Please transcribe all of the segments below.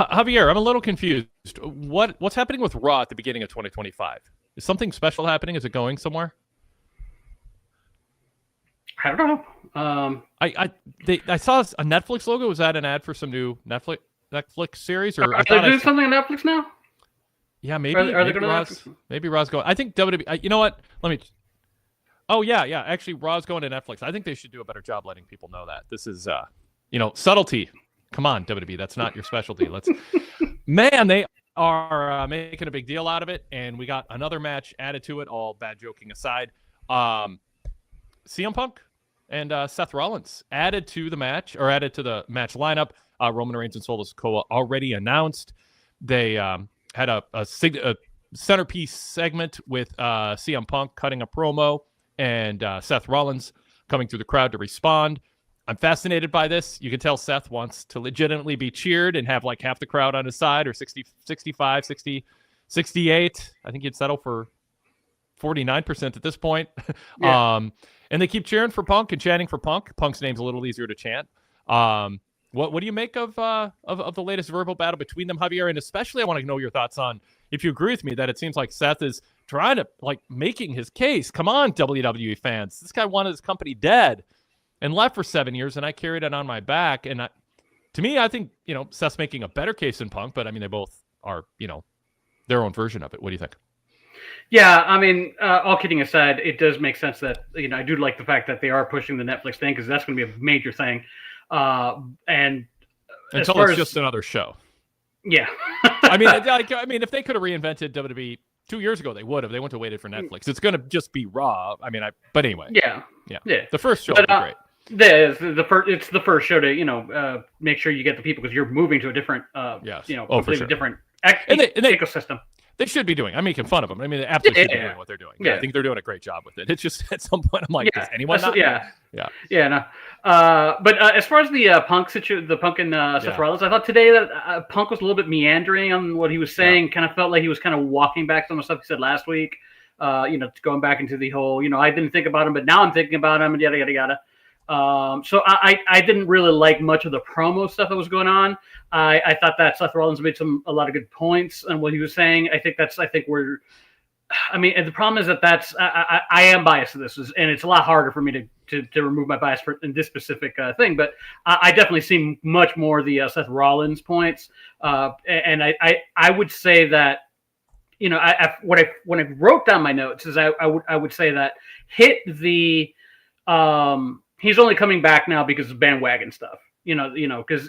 Javier, I'm a little confused. What's happening with Raw at the beginning of 2025? Is something special happening? Is it going somewhere? I don't know. I saw a Netflix logo. Was that an ad for some new Netflix series? Or are they doing something on Netflix now? Yeah, maybe. Are they going to maybe Raw's going. I think WWE. You know what? Let me. Oh yeah. Actually, Raw's going to Netflix. I think they should do a better job letting people know that this is, subtlety. Come on, WWE. That's not your specialty. Man, they are making a big deal out of it, and we got another match added to it. All bad joking aside, CM Punk and Seth Rollins added to the match match lineup. Roman Reigns and Solo Sikoa already announced. They had a centerpiece segment with CM Punk cutting a promo and Seth Rollins coming through the crowd to respond. I'm fascinated by this. You can tell Seth wants to legitimately be cheered and have like half the crowd on his side, or 60, 65, 60, 68. I think he'd settle for 49% at this point. Yeah. And they keep cheering for Punk and chanting for Punk. Punk's name's a little easier to chant. What do you make of the latest verbal battle between them, Javier? And especially I want to know your thoughts on if you agree with me that it seems like Seth is trying to making his case. Come on, WWE fans. This guy wanted his company dead and left for 7 years, and I carried it on my back. And to me, I think, Seth's making a better case than Punk, but I mean, they both are, their own version of it. What do you think? Yeah, I mean, all kidding aside, it does make sense that, I do like the fact that they are pushing the Netflix thing, because that's going to be a major thing. And until it's just another show. Yeah. I mean, if they could have reinvented WWE 2 years ago, they would have. They wouldn't have waited for Netflix. It's going to just be Raw. But anyway. Yeah. The first show would be great. It's the first show to make sure you get the people, because you're moving to a different completely different ecosystem. They should be doing. I'm making fun of them. I mean, they absolutely should be doing what they're doing. Yeah. I think they're doing a great job with it. It's just at some point I'm like, does anyone not? Yeah. No. But as far as the Punk and Seth Rollins, I thought today that Punk was a little bit meandering on what he was saying. Kind of felt like he was kind of walking back some of the stuff he said last week. Going back into the whole, I didn't think about him, but now I'm thinking about him, and yada yada yada. So I didn't really like much of the promo stuff that was going on. I thought that Seth Rollins made a lot of good points on what he was saying. And the problem is that I am biased to this, and it's a lot harder for me to remove my bias in this specific thing. But I definitely see much more the Seth Rollins points, and I would say that when I wrote down my notes is I would say that hit the he's only coming back now because of bandwagon stuff. Because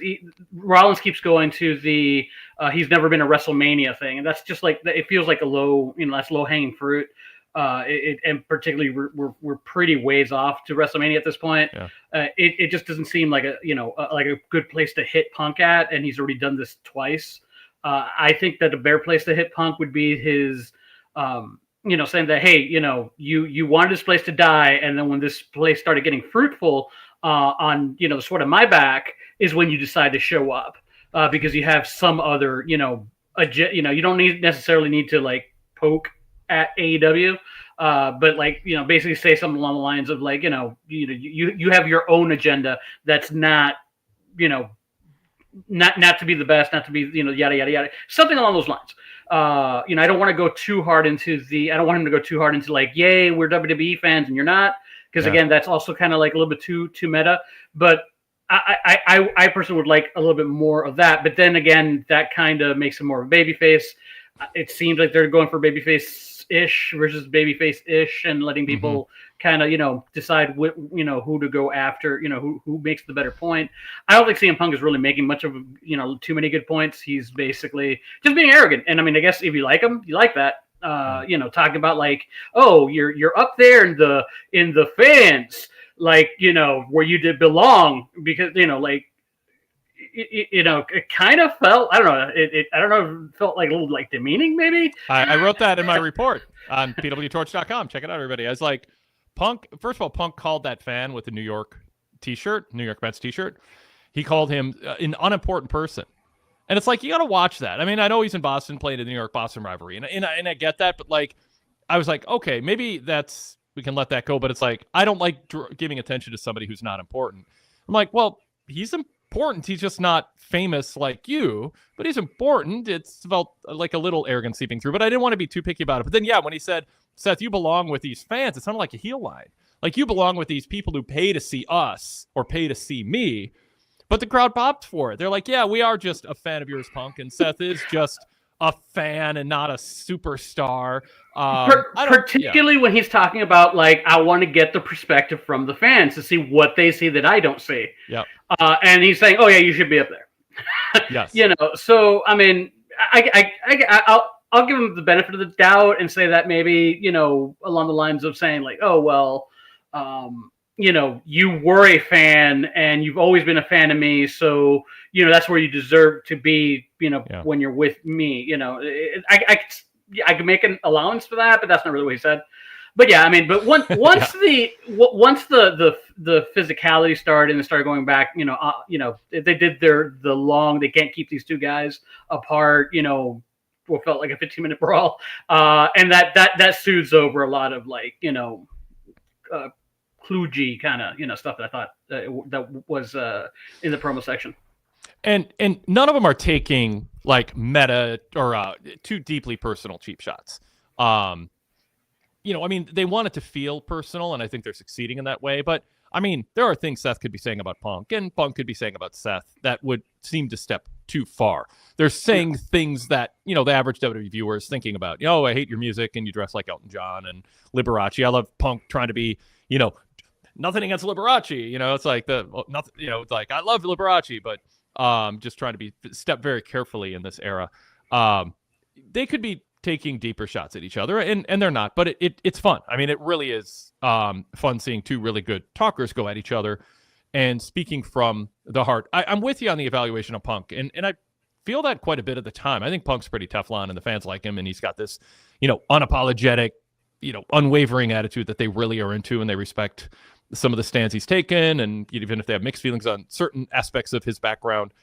Rollins keeps going to the he's never been a WrestleMania thing, and that's just like it feels like a low, that's low hanging fruit. And particularly we're pretty ways off to WrestleMania at this point. Yeah. It just doesn't seem like a good place to hit Punk at, and he's already done this twice. I think that a better place to hit Punk would be his saying that, hey, you wanted this place to die, and then when this place started getting fruitful on sort of my back is when you decide to show up because you have some other you don't necessarily need to poke at AEW, but basically say something along the lines of you have your own agenda that's not not to be the best, not to be yada yada yada, something along those lines. I don't want to go too hard into I don't want him to go too hard into yay, we're WWE fans and you're not, because again, that's also kind of a little bit too meta. But I personally would like a little bit more of that. But then again, that kind of makes him more of a babyface. It seems like they're going for babyface-ish versus babyface-ish, and letting people kind of decide who to go after, who makes the better point. I don't think CM Punk is really making much of too many good points. He's basically just being arrogant, and I mean, I guess if you like him, you like that. Talking about oh, you're up there in the fans, where you did belong, because it kind of felt, I don't know, I don't know, it felt a little demeaning maybe. I wrote that in my report on PWTorch.com. Check it out, everybody. I was like, Punk, first of all, Punk called that fan with the New York Mets t-shirt. He called him an unimportant person. And it's you got to watch that. I mean, I know he's in Boston, playing in the New York-Boston rivalry, and I get that, but I was okay, maybe we can let that go, but it's I don't like giving attention to somebody who's not important. I'm well, he's important. He's just not famous like you, but he's important. It's felt like a little arrogant seeping through, but I didn't want to be too picky about it. But then, yeah, when he said, Seth, you belong with these fans, it sounded like a heel line. Like, you belong with these people who pay to see us or pay to see me. But the crowd popped for it. They're like, yeah, we are just a fan of yours, Punk, and Seth is just a fan and not a superstar. Particularly when he's talking about, like, I want to get the perspective from the fans to see what they see that I don't see. Yep. And he's saying, oh, yeah, you should be up there. Yes. So, I mean, I'll give him the benefit of the doubt and say that maybe, along the lines of saying, like, oh, well, you were a fan and you've always been a fan of me. So, that's where you deserve to be, when you're with me. I can make an allowance for that, but that's not really what he said. But yeah, I mean, but once the physicality started and it started going back, they did they can't keep these two guys apart, what felt like a 15-minute brawl. And that soothes over a lot of, like, kludgy kind of, stuff that I thought that was in the promo section. And none of them are taking, like, meta or too deeply personal cheap shots. I mean, they want it to feel personal, and I think they're succeeding in that way. But, I mean, there are things Seth could be saying about Punk, and Punk could be saying about Seth that would seem to step too far. They're saying things that, the average WWE viewer is thinking about. I hate your music, and you dress like Elton John and Liberace. I love Punk trying to be, nothing against Liberace. It's like nothing. It's like, I love Liberace, but just trying to step very carefully in this era. They could be taking deeper shots at each other, and they're not, but it's fun. I mean, it really is fun seeing two really good talkers go at each other and speaking from the heart. I'm with you on the evaluation of Punk, and I feel that quite a bit of the time. I think Punk's pretty Teflon, and the fans like him, and he's got this, unapologetic, unwavering attitude that they really are into, and they respect some of the stands he's taken, and even if they have mixed feelings on certain aspects of his background,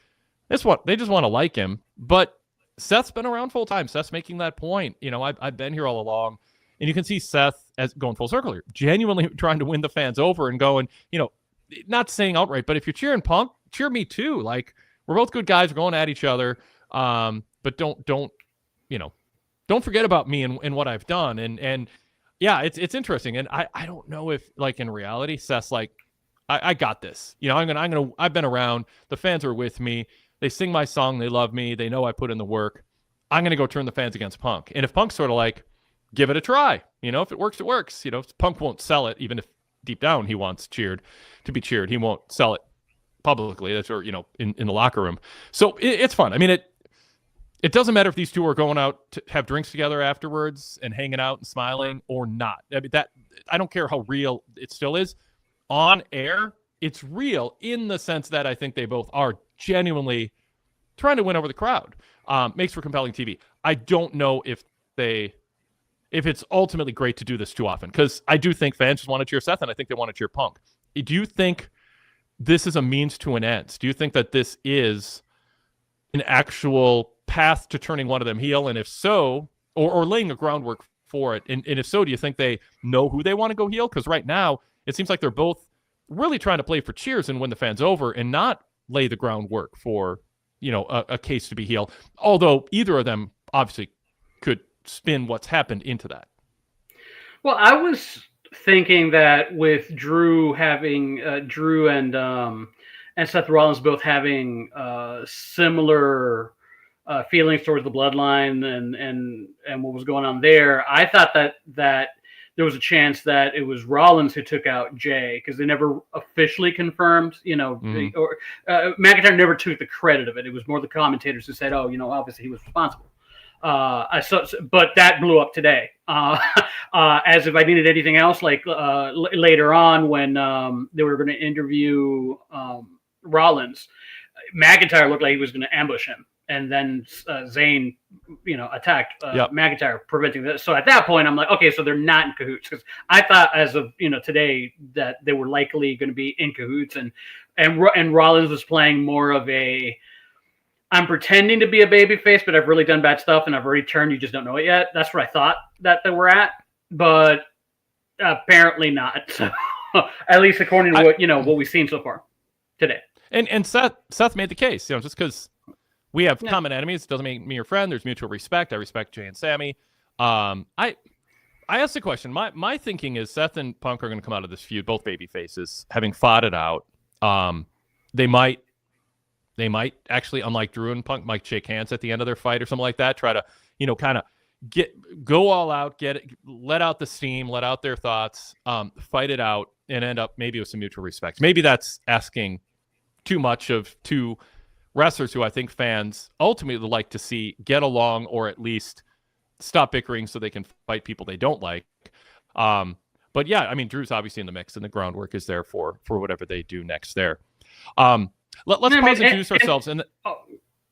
they just want to like him. But Seth's been around full time. Seth's making that point. I've been here all along, and you can see Seth as going full circle here, genuinely trying to win the fans over and going, not saying outright, but if you're cheering Punk, cheer me too. Like, we're both good guys. We're going at each other. But don't forget about me and what I've done. And yeah, it's interesting. And I don't know if, like, in reality, Seth's like, I got this. I've been around. The fans are with me. They sing my song. They love me. They know I put in the work. I'm going to go turn the fans against Punk. And if Punk's sort of like, give it a try. If it works, it works. Punk won't sell it, even if deep down he wants to be cheered. He won't sell it publicly. That's where, in the locker room. So it's fun. I mean, it doesn't matter if these two are going out to have drinks together afterwards and hanging out and smiling or not. I mean, I don't care how real it still is. On air, it's real in the sense that I think they both are genuinely trying to win over the crowd. Makes for compelling TV. I don't know if it's ultimately great to do this too often, because I do think fans just want to cheer Seth, and I think they want to cheer Punk. Do you think this is a means to an end? Do you think that this is an actual path to turning one of them heel? And if so, or laying the groundwork for it, and if so, do you think they know who they want to go heel? Because right now, it seems like they're both really trying to play for cheers and win the fans over and not lay the groundwork for, a case to be heel. Although either of them obviously could spin what's happened into that. Well, I was thinking that with Drew and Seth Rollins both having similar feelings towards the bloodline and what was going on there, I thought that there was a chance that it was Rollins who took out Jay, because they never officially confirmed, McIntyre never took the credit of it. It was more the commentators who said, oh, obviously he was responsible. But that blew up today. As if I needed anything else, like later on when they were going to interview Rollins, McIntyre looked like he was going to ambush him. And then Zayn, attacked McIntyre, preventing this. So at that point, I'm like, okay, so they're not in cahoots, because I thought as of today that they were likely going to be in cahoots, and Rollins was playing more of a, I'm pretending to be a babyface, but I've really done bad stuff and I've already turned. You just don't know it yet. That's where I thought that they were at, but apparently not. So, at least according to what we've seen so far today. And Seth made the case, just because we have common enemies doesn't make me your friend. There's mutual respect. I respect Jay and Sammy. I asked the question. My thinking is Seth and Punk are going to come out of this feud, both baby faces, having fought it out. They might actually, unlike Drew and Punk, might shake hands at the end of their fight or something like that. Try to, kind of go all out, let out the steam, let out their thoughts, fight it out, and end up maybe with some mutual respect. Maybe that's asking too much of two wrestlers who I think fans ultimately would like to see get along, or at least stop bickering so they can fight people they don't like. But yeah, I mean, Drew's obviously in the mix, and the groundwork is there for whatever they do next there. Let's pause and introduce ourselves.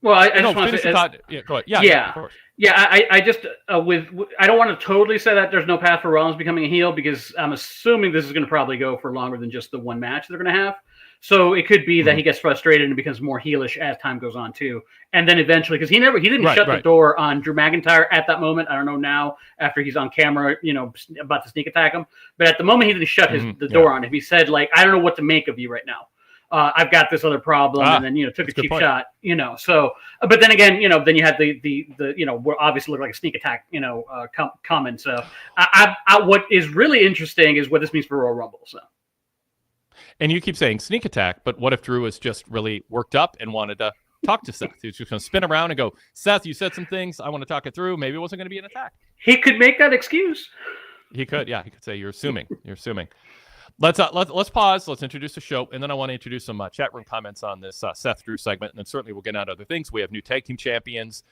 Well, I just want to say, yeah, go ahead. Yeah, of course. Yeah, I just I don't want to totally say that there's no path for Rollins becoming a heel, because I'm assuming this is going to probably go for longer than just the one match they're going to have. So it could be that he gets frustrated and becomes more heelish as time goes on too, and then eventually, because he didn't shut the door on Drew McIntyre at that moment. I don't know now after he's on camera, about to sneak attack him, but at the moment he didn't shut the door on him. He said, like, I don't know what to make of you right now. I've got this other problem, and then took a cheap shot, So, but then again, then you had the what obviously looked like a sneak attack, comment. So, what is really interesting is what this means for Royal Rumble. So, and you keep saying sneak attack, but what if Drew was just really worked up and wanted to talk to Seth? He was just going to spin around and go, Seth, you said some things. I want to talk it through. Maybe it wasn't going to be an attack. He could make that excuse. He could, yeah. He could say, "You're assuming. You're assuming." Let's pause. Let's introduce the show, and then I want to introduce some chat room comments on this Seth Drew segment, and then certainly we'll get out other things. We have new tag team champions.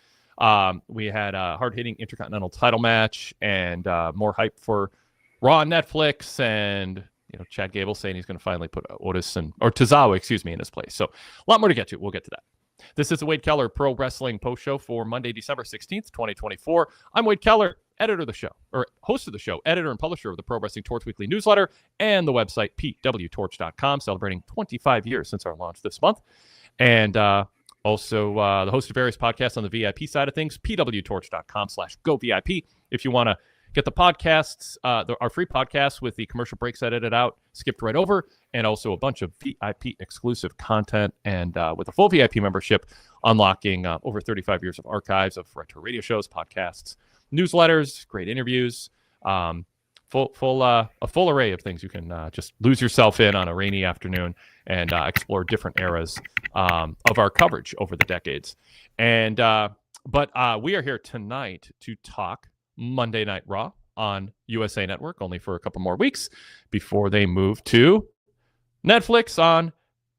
We had a hard-hitting Intercontinental title match, and more hype for Raw on Netflix, and Chad Gable saying he's going to finally put Tozawa, in his place. So a lot more to get to. We'll get to that. This is the Wade Keller Pro Wrestling Post Show for Monday, December 16th, 2024. I'm Wade Keller, editor of the show, or host of the show, editor and publisher of the Pro Wrestling Torch Weekly newsletter and the website PWTorch.com, celebrating 25 years since our launch this month. And also the host of various podcasts on the VIP side of things, PWTorch.com/GoVIP. If you want to get the podcasts, our free podcasts with the commercial breaks edited out, skipped right over, and also a bunch of VIP exclusive content. And with a full VIP membership, unlocking over 35 years of archives of retro radio shows, podcasts, newsletters, great interviews, a full array of things you can just lose yourself in on a rainy afternoon and explore different eras of our coverage over the decades. And but we are here tonight to talk Monday Night Raw on USA Network, only for a couple more weeks before they move to Netflix on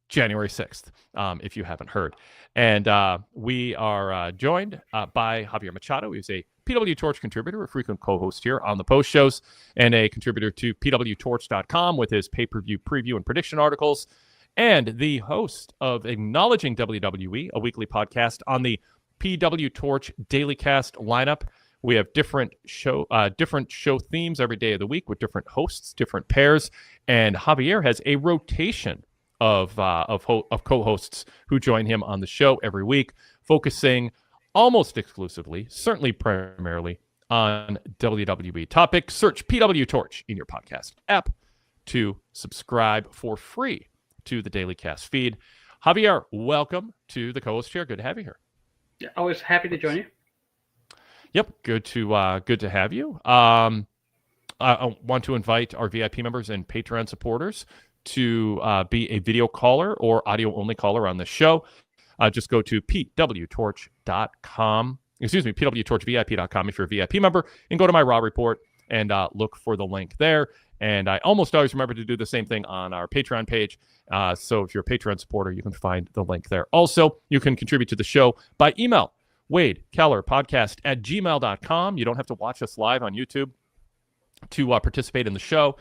January 6th, if you haven't heard. And we are joined by Javier Machado. He's a PWTorch contributor, a frequent co-host here on the post shows, and a contributor to PWTorch.com with his pay-per-view preview and prediction articles, and the host of Acknowledging WWE, a weekly podcast on the PWTorch Daily Cast lineup. We have different show themes every day of the week with different hosts, different pairs, and Javier has a rotation of co-hosts who join him on the show every week, focusing almost exclusively, certainly primarily, on WWE topics. Search PWTorch in your podcast app to subscribe for free to the Daily Cast feed. Javier, welcome to the co-host chair. Good to have you here. Yeah, always happy to join you. Yep, good to have you. I want to invite our VIP members and Patreon supporters to be a video caller or audio-only caller on the show. Just go to PWTorch.com. PWTorchVIP.com if you're a VIP member, and go to my Raw report and look for the link there. And I almost always remember to do the same thing on our Patreon page. So if you're a Patreon supporter, you can find the link there. Also, you can contribute to the show by email. wadekellerpodcast@gmail.com. You don't have to watch us live on YouTube to participate in the show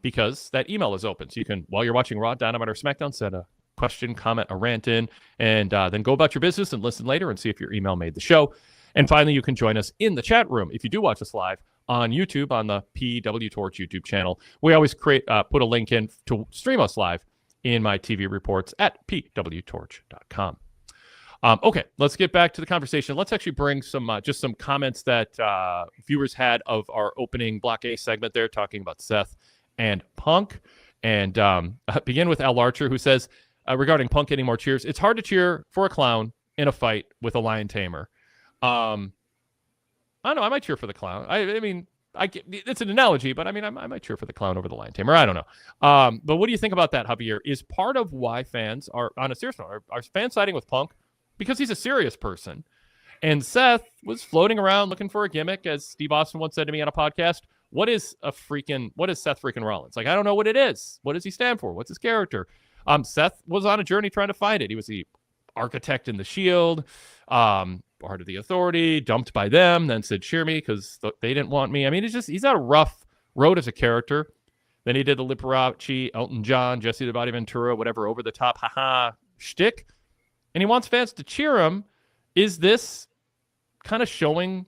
because that email is open. So you can, while you're watching Raw, Dynamite, or SmackDown, send a question, comment, a rant in, and then go about your business and listen later and see if your email made the show. And finally, you can join us in the chat room if you do watch us live on YouTube on the PWTorch YouTube channel. We always put a link in to stream us live in my TV reports at PWTorch.com. Okay, let's get back to the conversation. Let's actually bring some comments that viewers had of our opening Block A segment there, talking about Seth and Punk. And begin with Al Larcher, who says, regarding Punk getting more cheers. It's hard to cheer for a clown in a fight with a lion tamer. I don't know. I might cheer for the clown. I mean, it's an analogy, but I mean, I might cheer for the clown over the lion tamer. I don't know. But what do you think about that, Javier? Is part of why fans are, on a serious note, are fans siding with Punk because he's a serious person? And Seth was floating around looking for a gimmick, as Steve Austin once said to me on a podcast. What is Seth freaking Rollins? Like, I don't know what it is. What does he stand for? What's his character? Seth was on a journey trying to find it. He was the architect in the Shield, part of the Authority, dumped by them, then said, cheer me, because they didn't want me. I mean, he's on a rough road as a character. Then he did the Liberace, Elton John, Jesse the Body Ventura, whatever, over-the-top, haha, shtick. And he wants fans to cheer him. Is this kind of showing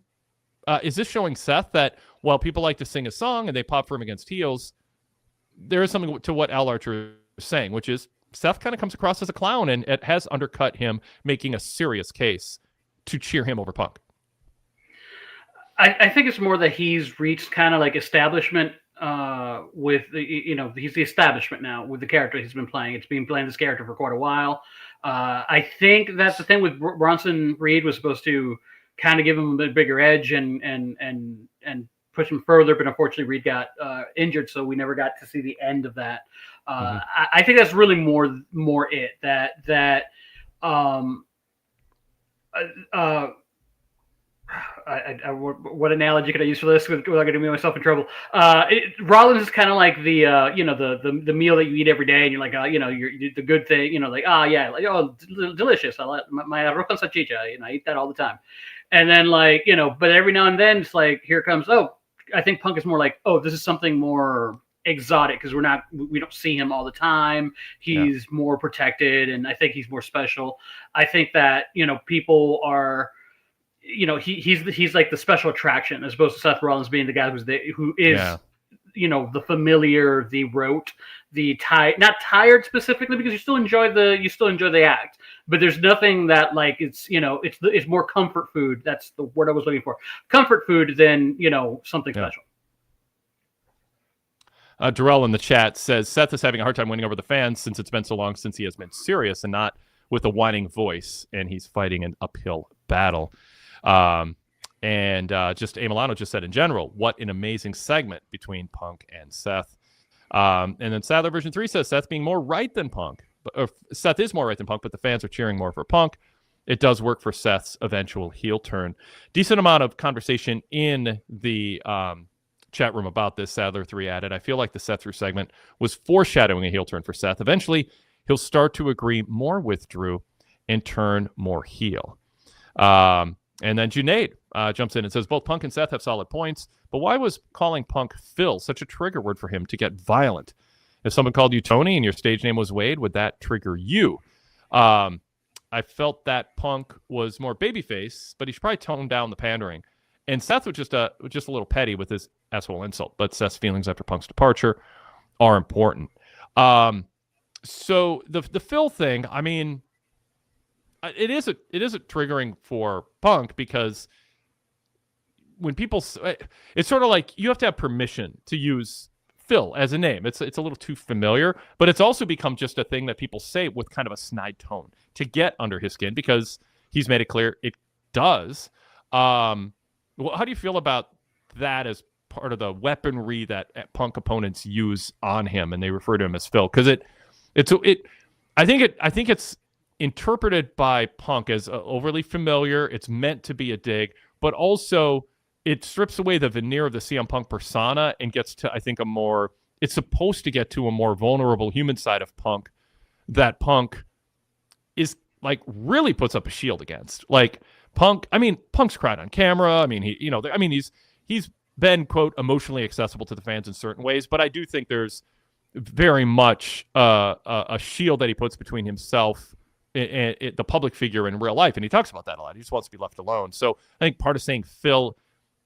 Seth that while people like to sing a song and they pop for him against heels, there is something to what Al Archer is saying, which is Seth kind of comes across as a clown, and it has undercut him making a serious case to cheer him over Punk. I think it's more that he's reached kind of like establishment with he's the establishment now with the character he's been playing. It's been playing this character for quite a while. I think that's the thing with Bronson Reed, was supposed to kind of give him a bit bigger edge and push him further, but unfortunately Reed got injured, so we never got to see the end of that. I think that's really more it that what analogy could I use for this without getting myself in trouble? Rollins is kind of like the the meal that you eat every day, and you're like, you're the good thing, like, delicious. I like my arroz con salchicha, I eat that all the time. And then but every now and then it's like, here comes, I think Punk is more like, this is something more exotic because we don't see him all the time. He's more protected, and I think he's more special. I think that people are, he's like the special attraction, as opposed to Seth Rollins being the guy who is the familiar, the rote, the not tired specifically, because you still enjoy the act, but there's nothing that it's more comfort food. That's the word I was looking for. Comfort food than something special. Darrell in the chat says Seth is having a hard time winning over the fans since it's been so long since he has been serious and not with a whining voice, and he's fighting an uphill battle. Just A. Milano just said, in general, what an amazing segment between Punk and Seth. And then Sadler version 3 says Seth being more right than Punk. Seth is more right than Punk, but the fans are cheering more for Punk. It does work for Seth's eventual heel turn. Decent amount of conversation in the chat room about this. Sadler 3 added, I feel like the Seth through segment was foreshadowing a heel turn for Seth. Eventually, he'll start to agree more with Drew and turn more heel. And then Junaid jumps in and says, both Punk and Seth have solid points, but why was calling Punk Phil such a trigger word for him to get violent? If someone called you Tony and your stage name was Wade, would that trigger you? I felt that Punk was more babyface, but he should probably tone down the pandering. And Seth was just a little petty with his asshole insult, but Seth's feelings after Punk's departure are important. So the Phil thing, I mean, it is a triggering for Punk, because when people, it's sort of like you have to have permission to use Phil as a name. It's a little too familiar, but it's also become just a thing that people say with kind of a snide tone to get under his skin, because he's made it clear it does. How do you feel about that as part of the weaponry that Punk opponents use on him, and they refer to him as Phil? Because I think it's interpreted by Punk as overly familiar. It's meant to be a dig, but also it strips away the veneer of the CM Punk persona and gets to, I think, it's supposed to get to a more vulnerable human side of Punk that Punk is like really puts up a shield against. Like Punk's cried on camera. I mean, he's been, quote, emotionally accessible to the fans in certain ways, but I do think there's very much a shield that he puts between himself and the public figure in real life, and he talks about that a lot. He just wants to be left alone. So I think part of saying Phil,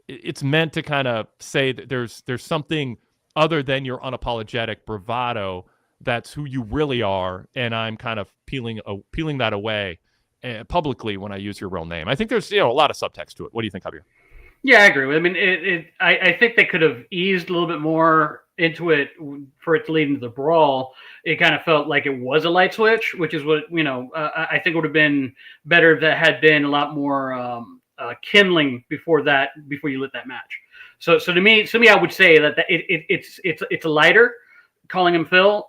it's meant to kind of say that there's something other than your unapologetic bravado that's who you really are, and I'm kind of peeling that away publicly when I use your real name. I think there's a lot of subtext to it. What do you think, Javier? Yeah, I agree. I mean, I think they could have eased a little bit more into it for it to lead into the brawl. It kind of felt like it was a light switch, which is what I think would have been better if that had been a lot more kindling before that, before you lit that match. So to me, I would say that it's a lighter calling him Phil.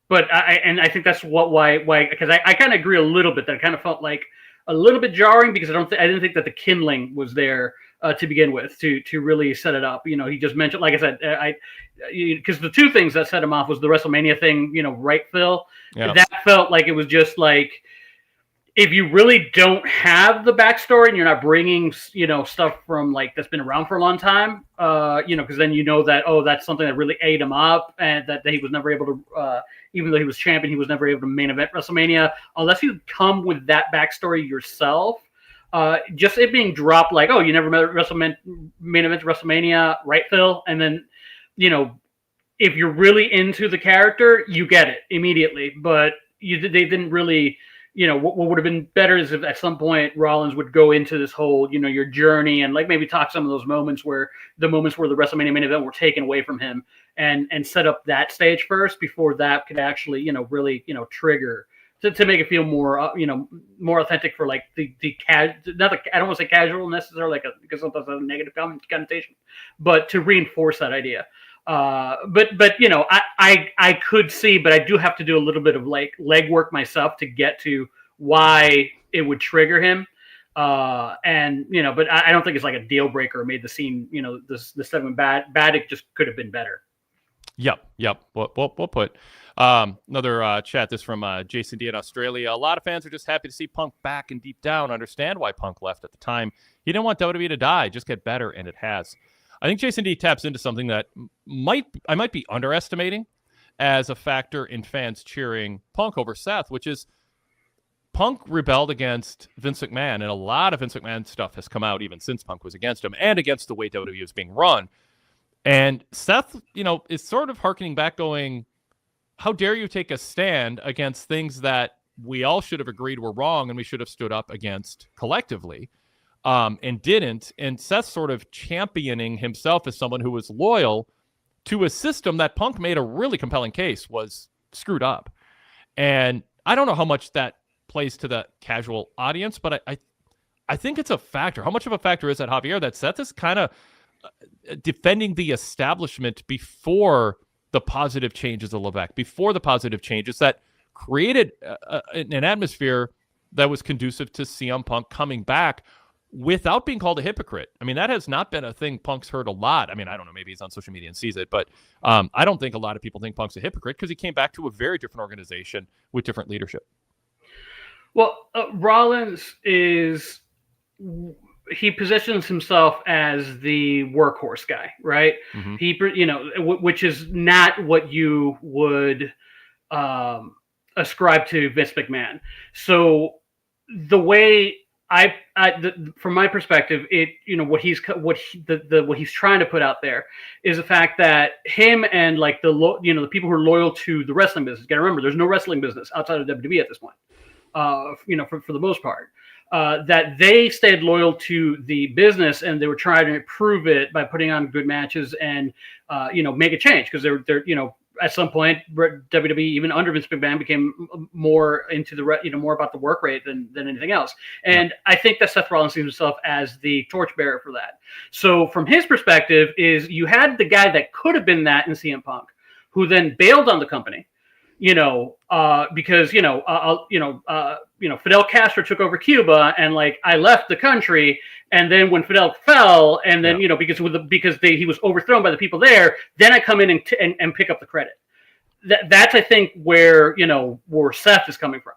But I think that's why because I kind of agree a little bit that it kind of felt like a little bit jarring because I didn't think that the kindling was there to begin with to really set it up. He just mentioned, like I said, because the two things that set him off was the WrestleMania thing, right, Phil? Yeah. That felt like it was just like, if you really don't have the backstory and you're not bringing, stuff from like that's been around for a long time, because then that, that's something that really ate him up, and that he was never able to, even though he was champion, he was never able to main event WrestleMania unless you come with that backstory yourself. Just it being dropped like, you never main event WrestleMania, right, Phil? And then, if you're really into the character, you get it immediately. But they didn't really. What would have been better is if at some point Rollins would go into this whole, your journey and like maybe talk some of those moments where the WrestleMania main event were taken away from him and set up that stage first before that could actually, really, trigger to make it feel more, more authentic for like I don't want to say casual necessarily because sometimes that's a negative connotation, but to reinforce that idea. But I could see, but I do have to do a little bit of like legwork myself to get to why it would trigger him. But I don't think it's like a deal breaker. Made the scene, the segment bad. It just could have been better. Yep. We'll put another chat. This from Jason D in Australia. A lot of fans are just happy to see Punk back, and deep down understand why Punk left at the time. He didn't want WWE to die, just get better, and it has. I think Jason D taps into something that I might be underestimating as a factor in fans cheering Punk over Seth, which is Punk rebelled against Vince McMahon, and a lot of Vince McMahon stuff has come out even since Punk was against him and against the way WWE is being run. And Seth, is sort of hearkening back going, how dare you take a stand against things that we all should have agreed were wrong and we should have stood up against collectively. And didn't, and Seth sort of championing himself as someone who was loyal to a system that Punk made a really compelling case was screwed up. And I don't know how much that plays to the casual audience, but I think it's a factor. How much of a factor is that, Javier, that Seth is kind of defending the establishment before the positive changes of Levesque, before the positive changes that created an atmosphere that was conducive to CM Punk coming back without being called a hypocrite. I mean, that has not been a thing Punk's heard a lot. I mean, I don't know, maybe he's on social media and sees it, but I don't think a lot of people think Punk's a hypocrite because he came back to a very different organization with different leadership. Well, Rollins he positions himself as the workhorse guy, right? Mm-hmm. He, which is not what you would ascribe to Vince McMahon. So the way from my perspective, what he's trying to put out there is the fact that him and like the people who are loyal to the wrestling business. Got to remember, there's no wrestling business outside of WWE at this point. For the most part, that they stayed loyal to the business and they were trying to improve it by putting on good matches and make a change because they're at some point, WWE, even under Vince McMahon, became more into the more about the work rate than anything else. And I think that Seth Rollins sees himself as the torchbearer for that. So from his perspective, is you had the guy that could have been that in CM Punk, who then bailed on the company, because Fidel Castro took over Cuba, and like I left the country, and then when Fidel fell, and then he was overthrown by the people there, then I come in and pick up the credit. That's I think where Seth is coming from.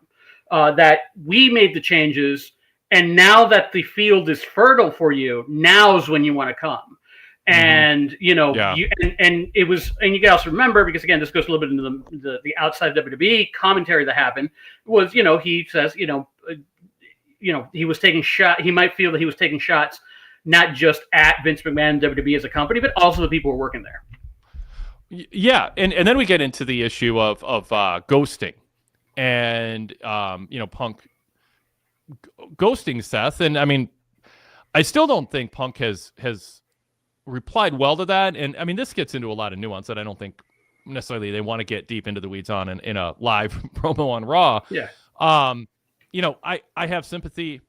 That we made the changes, and now that the field is fertile for you, now's when you want to come. And and it was, and you can also remember, because again, this goes a little bit into the outside WWE commentary that happened, was he says he was taking shot. He might feel that he was taking shots not just at Vince McMahon and WWE as a company, but also the people who are working there. Yeah, and then we get into the issue of ghosting, and Punk ghosting Seth, and I mean, I still don't think Punk has replied well to that. And I mean, this gets into a lot of nuance that I don't think necessarily they want to get deep into the weeds on in a live promo on Raw. Yeah. You know, I have sympathy.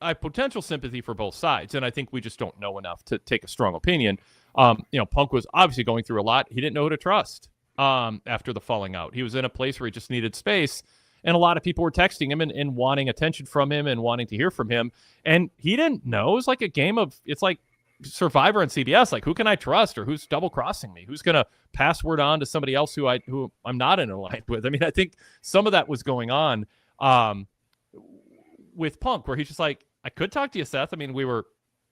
I have potential sympathy for both sides, and I think we just don't know enough to take a strong opinion. You know, Punk was obviously going through a lot. He didn't know who to trust after the falling out. He was in a place where he just needed space, and a lot of people were texting him and wanting attention from him and wanting to hear from him, and he didn't know. It was like a game of, it's like Survivor on CBS. Like, who can I trust, or who's double crossing me? Who's going to pass word on to somebody else who I'm not in alliance with? I mean, I think some of that was going on with Punk, where he's just like, I could talk to you, Seth. I mean, we were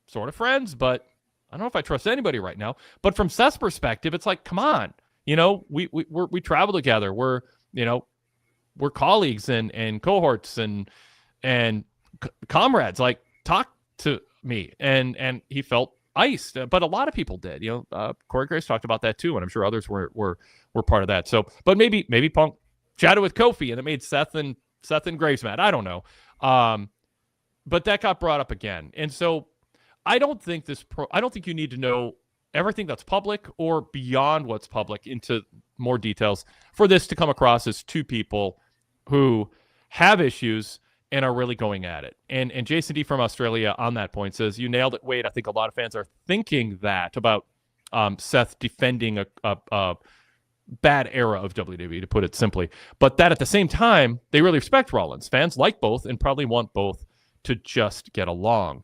sort of friends, but I don't know if I trust anybody right now. But from Seth's perspective, it's like, come on, you know, we travel together. We're colleagues and cohorts and comrades. Like, talk to me. And he felt iced, but a lot of people did. You know, Corey Grace talked about that too, and I'm sure others were part of that. So, but maybe Punk chatted with Kofi, and it made Seth and Graves mad. I don't know. But that got brought up again. And so I don't think you need to know everything that's public or beyond what's public into more details for this to come across as two people who have issues and are really going at it. And Jason D from Australia on that point says, you nailed it, Wade. I think a lot of fans are thinking that about Seth defending a bad era of WWE, to put it simply. But that at the same time, they really respect Rollins. Fans like both and probably want both to just get along.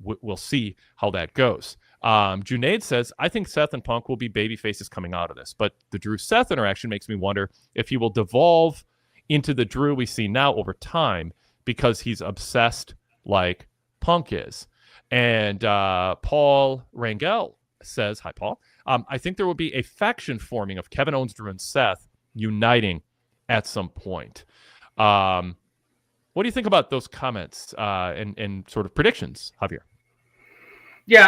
We'll see how that goes. Junaid says, I think Seth and Punk will be baby faces coming out of this, but the Drew-Seth interaction makes me wonder if he will devolve into the Drew we see now over time, because he's obsessed like Punk is. And Paul Rangel says, hi, Paul. I think there will be a faction forming of Kevin Owens, Drew, and Seth uniting at some point. What do you think about those comments and sort of predictions, Javier? Yeah,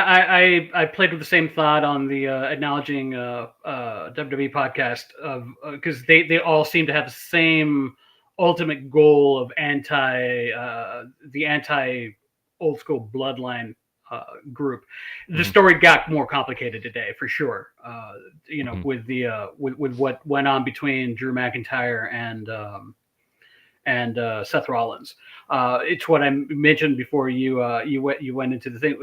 I played with the same thought on the acknowledging WWE podcast of because they all seem to have the same ultimate goal of the anti old school bloodline group. The story got more complicated today for sure. You know, with what went on between Drew McIntyre and Seth Rollins. It's what I mentioned before you went into the thing.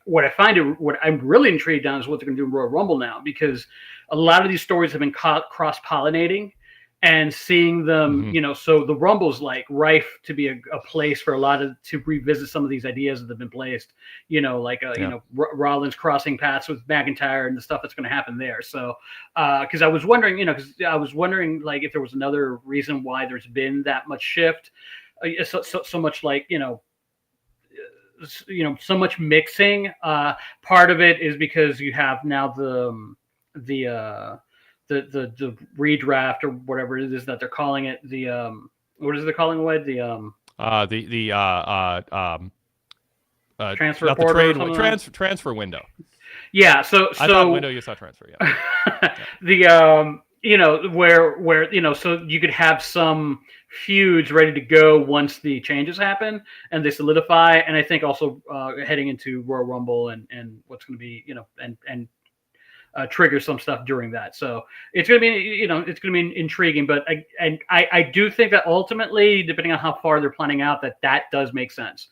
What I'm really intrigued on is what they're going to do in Royal Rumble now, because a lot of these stories have been cross-pollinating, and seeing them, you know, so the Rumble's like rife to be a place for a lot to revisit some of these ideas that have been placed, you know, like, you know, Rollins crossing paths with McIntyre and the stuff that's going to happen there. So, because I was wondering, like, if there was another reason why there's been that much shift, so much, like, you know, so much mixing. Part of it is because you have now the redraft or whatever it is that they're calling it. What is they calling it? Transfer portal, transfer window. Yeah. So I thought window, you saw transfer. Yeah. You know, where you know, so you could have some feuds ready to go once the changes happen and they solidify. And I think also heading into Royal Rumble and what's going to be, you know, and trigger some stuff during that. So it's going to be, you know, it's going to be intriguing, but I do think that ultimately, depending on how far they're planning out, that does make sense.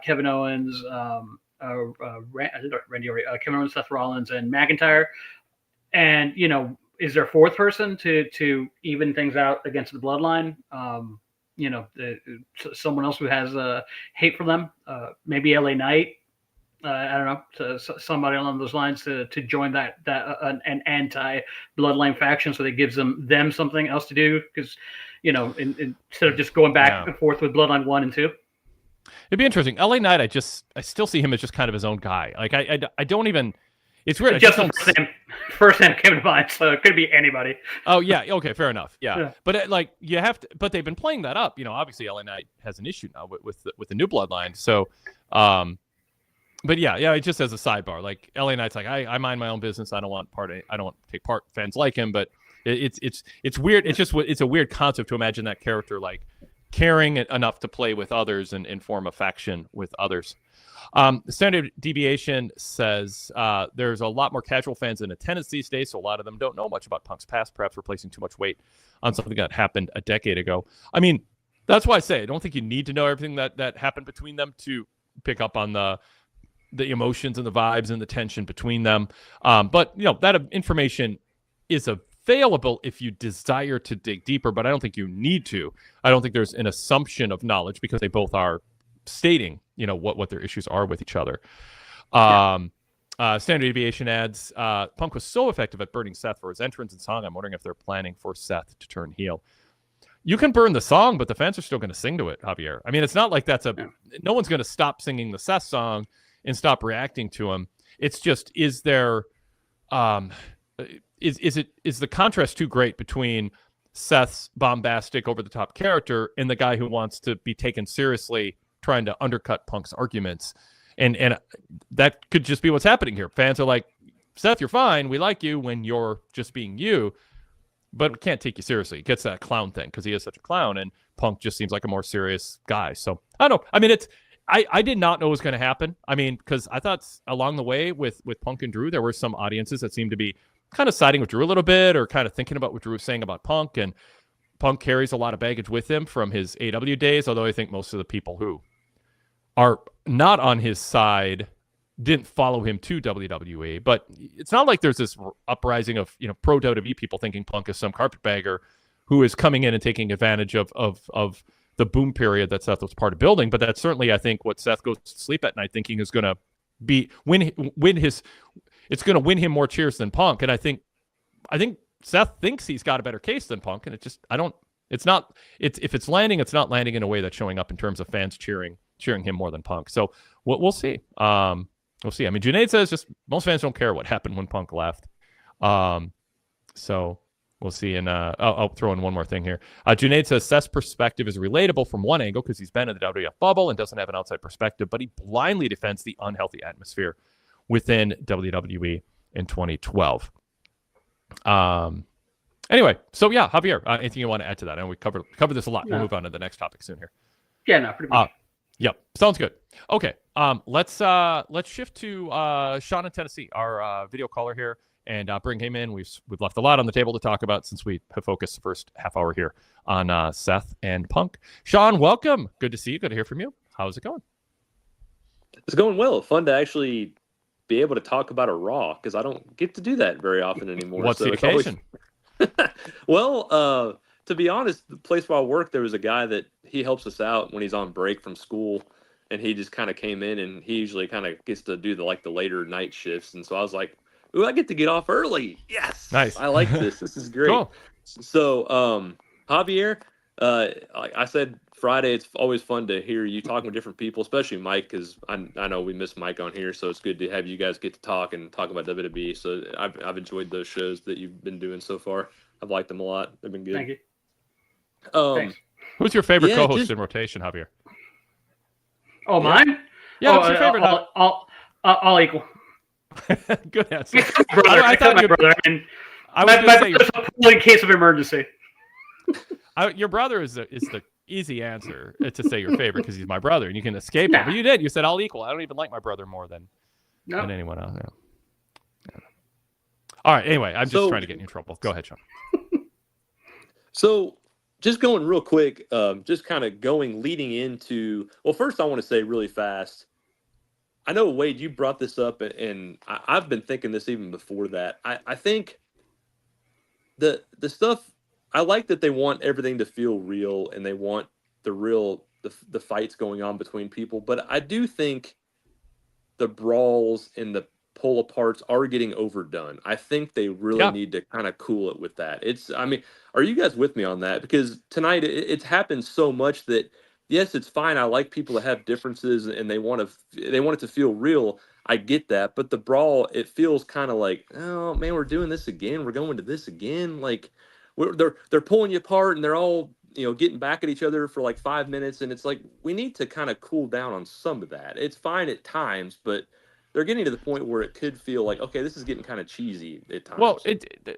Kevin Owens, Randy Orton, Kevin Owens, Seth Rollins, and McIntyre. And, you know, is there a fourth person to even things out against the bloodline? You know, someone else who has hate for them, maybe LA Knight. I don't know, to somebody along those lines to join that an anti-bloodline faction, so that gives them something else to do, because, you know, instead of just going back and forth with Bloodline 1 and 2. It'd be interesting. LA Knight, I still see him as just kind of his own guy. Like I don't even. It's weird. Just first name came to mind, so it could be anybody. Oh yeah, okay, fair enough. Yeah. But like you have to. But they've been playing that up. You know, obviously LA Knight has an issue now with the new bloodline. So, but yeah. It just as a sidebar, like LA Knight's like, I mind my own business. I don't want to take part. Fans like him, but it's weird. It's a weird concept to imagine that character like caring enough to play with others and form affection with others. The Standard Deviation says there's a lot more casual fans in attendance these days, so a lot of them don't know much about Punk's past, perhaps replacing too much weight on something that happened a decade ago. I mean, that's why I say I don't think you need to know everything that happened between them to pick up on the emotions and the vibes and the tension between them. But, that information is available if you desire to dig deeper, but I don't think you need to. I don't think there's an assumption of knowledge because they both are stating, what their issues are with each other. Standard Deviation adds, Punk was so effective at burning Seth for his entrance and song. I'm wondering if they're planning for Seth to turn heel. You can burn the song, but the fans are still going to sing to it, Javier. I mean, it's not like no one's going to stop singing the Seth song and stop reacting to him. It's just, is there, is the contrast too great between Seth's bombastic, over-the-top character and the guy who wants to be taken seriously, trying to undercut Punk's arguments? And that could just be what's happening here. Fans are like, Seth, you're fine. We like you when you're just being you, but we can't take you seriously. It gets that clown thing because he is such a clown, and Punk just seems like a more serious guy. So I don't know. I mean, I did not know it was going to happen. I mean, because I thought along the way with Punk and Drew, there were some audiences that seemed to be kind of siding with Drew a little bit, or kind of thinking about what Drew was saying about Punk. And Punk carries a lot of baggage with him from his AW days, although I think most of the people who are not on his side didn't follow him to WWE. But it's not like there's this uprising of pro WWE people thinking Punk is some carpetbagger who is coming in and taking advantage of the boom period that Seth was part of building. But that's certainly, I think, what Seth goes to sleep at night thinking is going to be it's going to win him more cheers than Punk. And I think Seth thinks he's got a better case than Punk, and if it's landing, it's not landing in a way that's showing up in terms of fans cheering him more than Punk. So we'll see. We'll see. I mean, Junaid says just most fans don't care what happened when Punk left. So we'll see. And I'll throw in one more thing here. Junaid says Seth's perspective is relatable from one angle because he's been in the WWF bubble and doesn't have an outside perspective, but he blindly defends the unhealthy atmosphere within WWE in 2012. Anyway, so yeah, Javier, anything you want to add to that? And we covered this a lot. No. We'll move on to the next topic soon here. Yeah, no, pretty much. Yep, sounds good. Okay, let's shift to Sean in Tennessee, our video caller here, and bring him in. We've left a lot on the table to talk about since we have focused the first half hour here on Seth and Punk. Sean, welcome. Good to see you. Good to hear from you. How's it going? It's going well. Fun to actually be able to talk about a Raw because I don't get to do that very often anymore. What's the occasion? Well, to be honest, the place where I work, there was a guy that he helps us out when he's on break from school, and he just kind of came in, and he usually kind of gets to do the later night shifts, and so I was like, "Ooh, I get to get off early! Yes, nice. I like this. This is great." Cool. So, Javier, like I said Friday, it's always fun to hear you talking with different people, especially Mike, because I know we miss Mike on here, so it's good to have you guys get to talk about WWE. So I've enjoyed those shows that you've been doing so far. I've liked them a lot. They've been good. Thank you. Thanks. Who's your favorite co-host in rotation, Javier? Oh, mine? Yeah, what's your favorite? All equal. Good answer. I thought my brother. And I was going to say in case of emergency. Your brother is the easy answer to say your favorite because he's my brother and you can escape him. But you did. You said all equal. I don't even like my brother more than anyone else. Yeah. All right. Anyway, I'm just trying to get you in trouble. Go ahead, Sean. So just going real quick, just kind of leading into, well, first I want to say really fast, I know, Wade, you brought this up, and I've been thinking this even before that. I think the stuff, I like that they want everything to feel real, and they want the fights going on between people, but I do think the brawls and the pull aparts are getting overdone. I think they really need to kind of cool it with that. Are you guys with me on that? Because tonight it's happened so much that yes, it's fine. I like people to have differences and they want it to feel real. I get that, but the brawl, it feels kind of like, oh man, we're doing this again. We're going to this again. Like they're pulling you apart and they're all getting back at each other for like 5 minutes, and it's like we need to kind of cool down on some of that. It's fine at times, but they're getting to the point where it could feel like, okay, this is getting kind of cheesy at times. Well,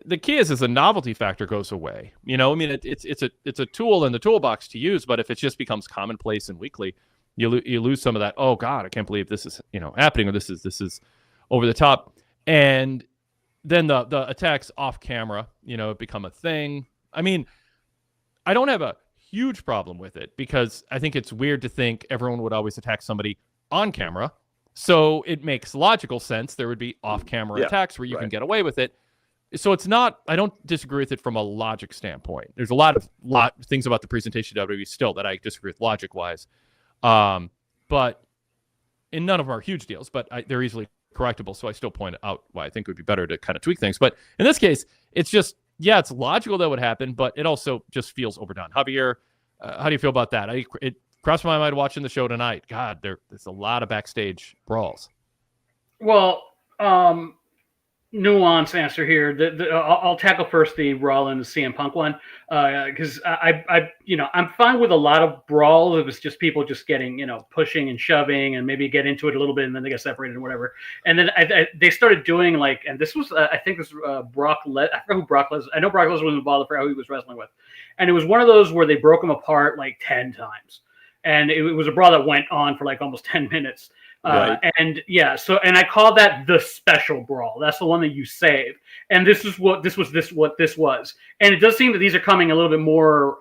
the key is the novelty factor goes away. I mean, it's a tool in the toolbox to use, but if it just becomes commonplace and weekly, you lose some of that. Oh God, I can't believe this is happening, or this is over the top, and then the attacks off camera, become a thing. I mean, I don't have a huge problem with it because I think it's weird to think everyone would always attack somebody on camera. So it makes logical sense. There would be off-camera attacks where you can get away with it. So it's not, I don't disagree with it from a logic standpoint. There's a lot of things about the presentation of WWE still that I disagree with logic-wise. But and none of them are huge deals, but they're easily correctable. So I still point out why I think it would be better to kind of tweak things. But in this case, it's just, it's logical that would happen, but it also just feels overdone. Javier, how do you feel about that? It crossed my mind watching the show tonight. God, there's a lot of backstage brawls. Well, nuance answer here. I'll tackle first the Rollins CM Punk one because I'm fine with a lot of brawls. It was just people just getting pushing and shoving and maybe get into it a little bit and then they get separated and whatever. And then they started doing and this was I think this was Brock. I forgot who Brock Lesnar. I know Brock Lesnar was involved. I forgot who he was wrestling with, and it was one of those where they broke him apart 10 times, and it was a brawl that went on for almost 10 minutes. Right. And I call that the special brawl. That's the one that you save. And this is what this was. And it does seem that these are coming a little bit more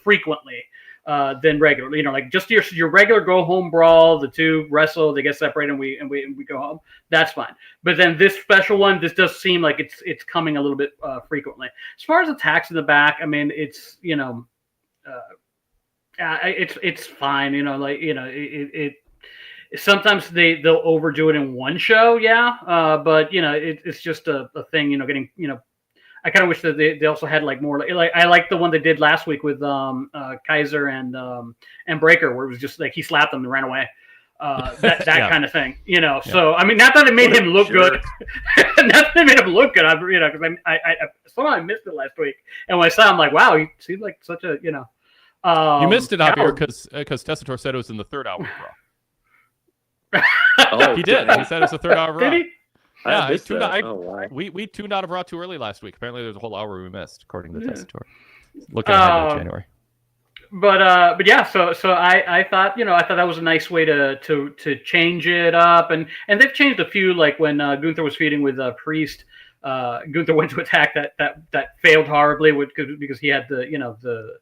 frequently than regular. Just your regular go home brawl. The two wrestle, they get separated, and we go home. That's fine. But then this special one, this does seem like it's coming a little bit frequently. As far as attacks in the back, I mean, it's it's fine. It sometimes they'll overdo it in one show, but it's just a thing, getting, I kind of wish that they also had more I like the one they did last week with Kaiser and Breaker, where it was just he slapped them and ran away, that kind of thing, So I mean, not that it made him look good, not that it made him look good, because I somehow I missed it last week, and when I saw him, wow, he seemed like such a you missed it, Javier, because Tessitore said it was in the third hour of Raw. Oh, he did. He said it was the third hour of Raw. Did he? Yeah, we tuned out of Raw too early last week. Apparently, there's a whole hour we missed, according to Tessitore. Looking ahead to January. But yeah, so I thought that was a nice way to change it up, and they've changed a few, when Gunther was feuding with Priest. Gunther went to attack that failed horribly because he had the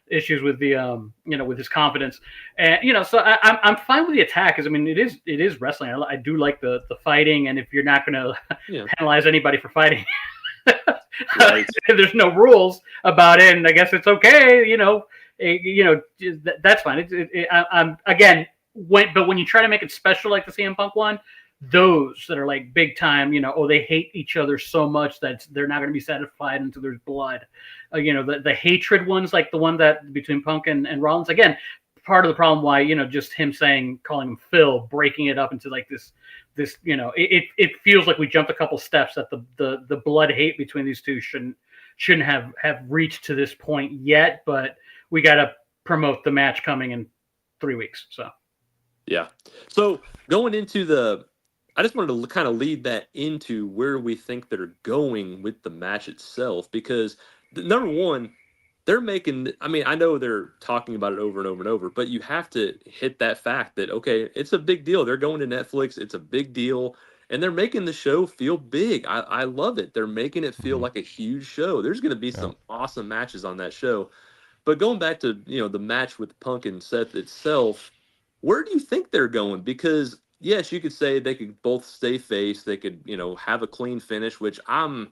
issues with the with his confidence, and so I'm fine with the attack, because I mean it is wrestling. I do like the fighting, and if you're not going to penalize anybody for fighting, right. There's no rules about it, and I guess it's okay. That's fine. I'm again but when you try to make it special like the CM Punk one, those that are big time, they hate each other so much that they're not going to be satisfied until there's blood. The hatred ones, like the one that between Punk and Rollins, again, part of the problem why, just him calling him Phil, breaking it up into this, it feels like we jumped a couple steps, that the blood hate between these two shouldn't have reached to this point yet, but we got to promote the match coming in 3 weeks. So. Yeah. So going into I just wanted to kind of lead that into where we think they're going with the match itself, because number one, they're making, I mean, I know they're talking about it over and over and over, but you have to hit that fact that, okay, it's a big deal. They're going to Netflix. It's a big deal. And they're making the show feel big. I love it. They're making it feel like a huge show. There's going to be some awesome matches on that show. But going back to, the match with Punk and Seth itself, where do you think they're going? Because yes, you could say they could both stay face. They could, have a clean finish, which I'm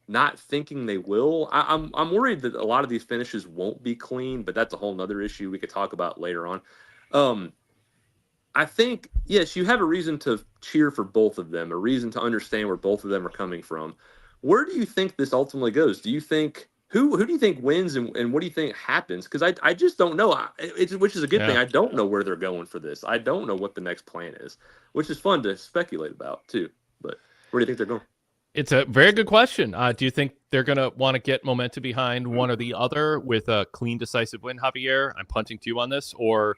not thinking they will. I'm worried that a lot of these finishes won't be clean, but that's a whole nother issue we could talk about later on. I think, yes, you have a reason to cheer for both of them, a reason to understand where both of them are coming from. Where do you think this ultimately goes? Do you think who do you think wins, and what do you think happens? Because I just don't know. Which is a good thing. I don't know where they're going for this. I don't know what the next plan is, which is fun to speculate about too. But where do you think they're going? It's a very good question. Do you think they're going to want to get momentum behind one or the other with a clean, decisive win, Javier? I'm punting to you on this. Or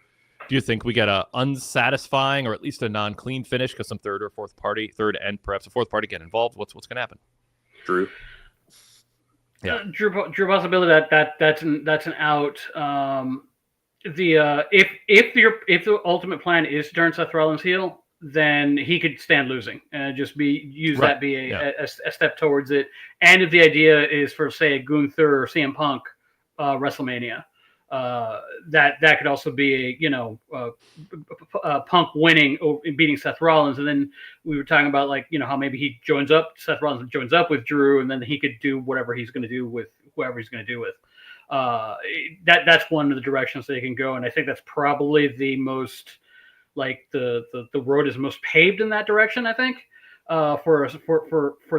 Do you think we get a unsatisfying or at least a non-clean finish because some third and perhaps a fourth party get involved? What's going to happen? Drew. Yeah, Drew possibility that's an out. If the ultimate plan is to turn Seth Rollins heel, then he could stand losing and just that be a step towards it. And if the idea is for, say, a Gunther or CM Punk WrestleMania, that could also be Punk winning and beating Seth Rollins. And then we were talking about how maybe Seth Rollins joins up with Drew, and then he could do whatever he's going to do with whoever he's going to do with. That's one of the directions they can go, and I think that's probably the most the road is most paved in that direction. I think for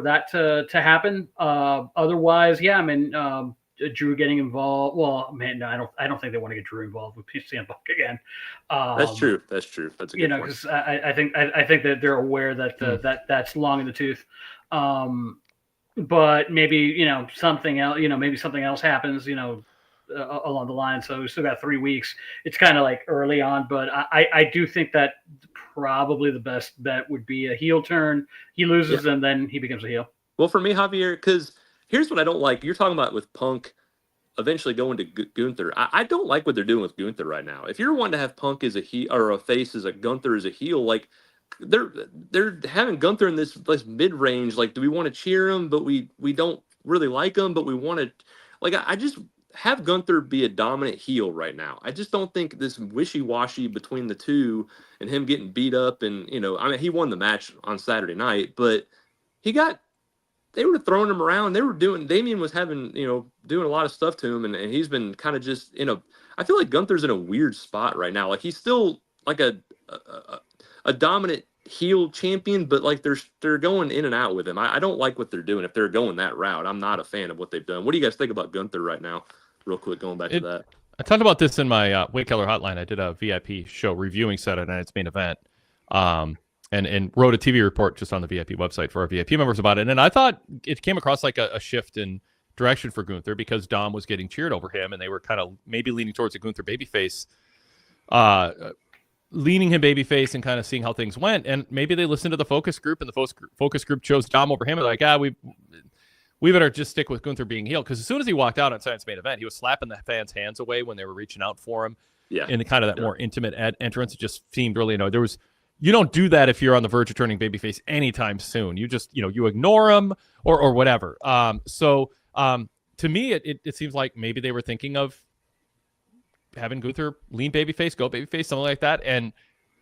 that to happen. Otherwise, yeah, I mean. Drew getting involved. Well, man, no, I don't think they want to get Drew involved with CM Punk again. That's true. That's a good point. Because I think that they're aware that that's long in the tooth. But maybe something else. Maybe something else happens. Along the line. So we still got 3 weeks. It's kind of early on, but I do think that probably the best bet would be a heel turn. He loses and then he becomes a heel. Well, for me, Javier, because here's what I don't like. You're talking about with Punk eventually going to Gunther. I don't like what they're doing with Gunther right now. If you're wanting to have Punk as a heel or a face as a Gunther as a heel, they're having Gunther in this mid range. Do we want to cheer him, but we don't really like him, but we want to I just have Gunther be a dominant heel right now. I just don't think this wishy-washy between the two and him getting beat up and he won the match on Saturday night, but they were throwing him around. Damian was having, doing a lot of stuff to him, and he's been kind of just I feel like Gunther's in a weird spot right now. He's still a dominant heel champion, but they're going in and out with him. I don't like what they're doing if they're going that route. I'm not a fan of what they've done. What do you guys think about Gunther right now? Real quick, going back to that. I talked about this in my Wade Keller hotline. I did a VIP show reviewing Saturday night's main event. And wrote a TV report just on the VIP website for our VIP members about it. And I thought it came across like a shift in direction for Gunther because Dom was getting cheered over him, and they were kind of maybe leaning towards a Gunther babyface, leaning him babyface and kind of seeing how things went. And maybe they listened to the focus group, and the focus group chose Dom over him. And we better just stick with Gunther being heel, because as soon as he walked out on Saturday's main event, he was slapping the fans' hands away when they were reaching out for him. Yeah, in kind of that more intimate entrance. It just seemed really you don't do that if you're on the verge of turning babyface anytime soon. You just, you ignore them or whatever. So to me, it seems like maybe they were thinking of having Gunther lean babyface, go babyface, something like that. And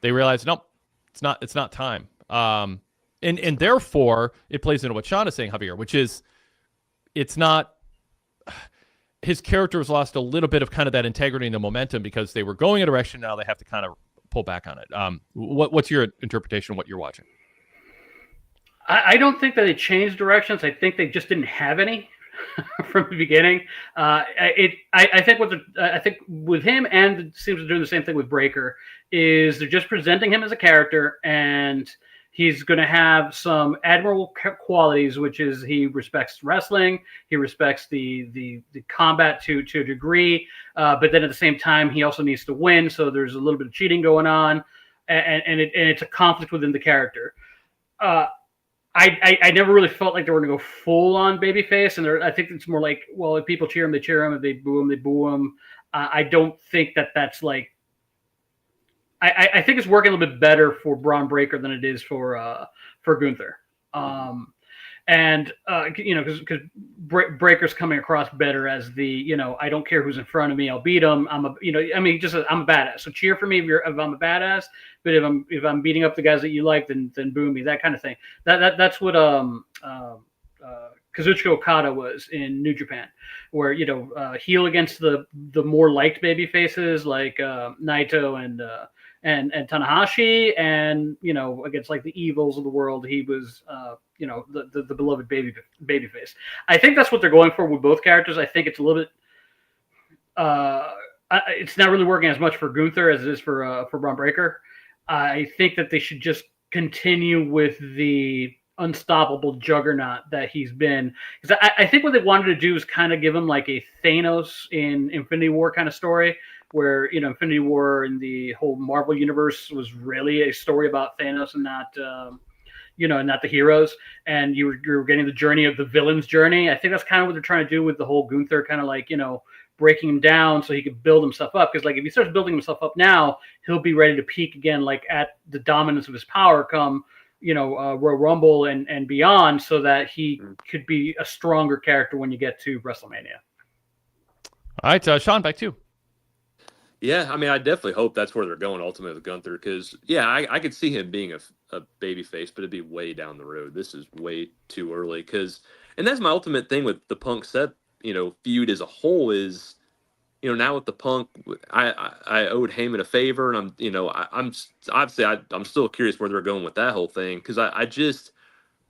they realized, nope, it's not time. And therefore it plays into what Sean is saying, Javier, which is his character has lost a little bit of kind of that integrity and the momentum because they were going a direction. Now they have to kind of pull back on it. What's your interpretation of what you're watching? I don't think that they changed directions. I think they just didn't have any from the beginning. I think with him, and it seems to do the same thing with Breaker, is they're just presenting him as a character, and he's going to have some admirable qualities, which is he respects wrestling, he respects the combat to a degree, but then at the same time he also needs to win. So there's a little bit of cheating going on, and it's a conflict within the character. I never really felt like they were going to go full on babyface, and I think it's more like, well, if people cheer him, they cheer him. If they boo him, they boo him. I don't think that's like. I think it's working a little bit better for Braun Breaker than it is for Gunther, because Breaker's coming across better as the I don't care who's in front of me, I'll beat him. I'm a badass. So cheer for me if I'm a badass. But if I'm beating up the guys that you like, then boo me, that kind of thing. That's what Kazuchika Okada was in New Japan, where heel against the more liked baby faces like Naito and Tanahashi, and against like the evils of the world, he was the beloved baby face. I think that's what they're going for with both characters. I think it's a little bit it's not really working as much for Gunther as it is for Braun Breaker. I think that they should just continue with the unstoppable juggernaut that he's been, because I think what they wanted to do is kind of give him like a Thanos in Infinity War kind of story, where Infinity War and the whole Marvel universe was really a story about Thanos and not not the heroes, and you're getting the journey of the villain's journey. I think that's kind of what they're trying to do with the whole Gunther, kind of like breaking him down so he could build himself up. Because like if he starts building himself up now, he'll be ready to peak again, like at the dominance of his power come Royal Rumble and beyond, so that he could be a stronger character when you get to WrestleMania. All right, Sean, back to you. Yeah, I mean, I definitely hope that's where they're going ultimately with Gunther, because, yeah, I could see him being a baby face, but it'd be way down the road. This is way too early, and that's my ultimate thing with the Punk Seth, feud as a whole is, now with the Punk, I owed Heyman a favor, and I'm still curious where they're going with that whole thing, because I just,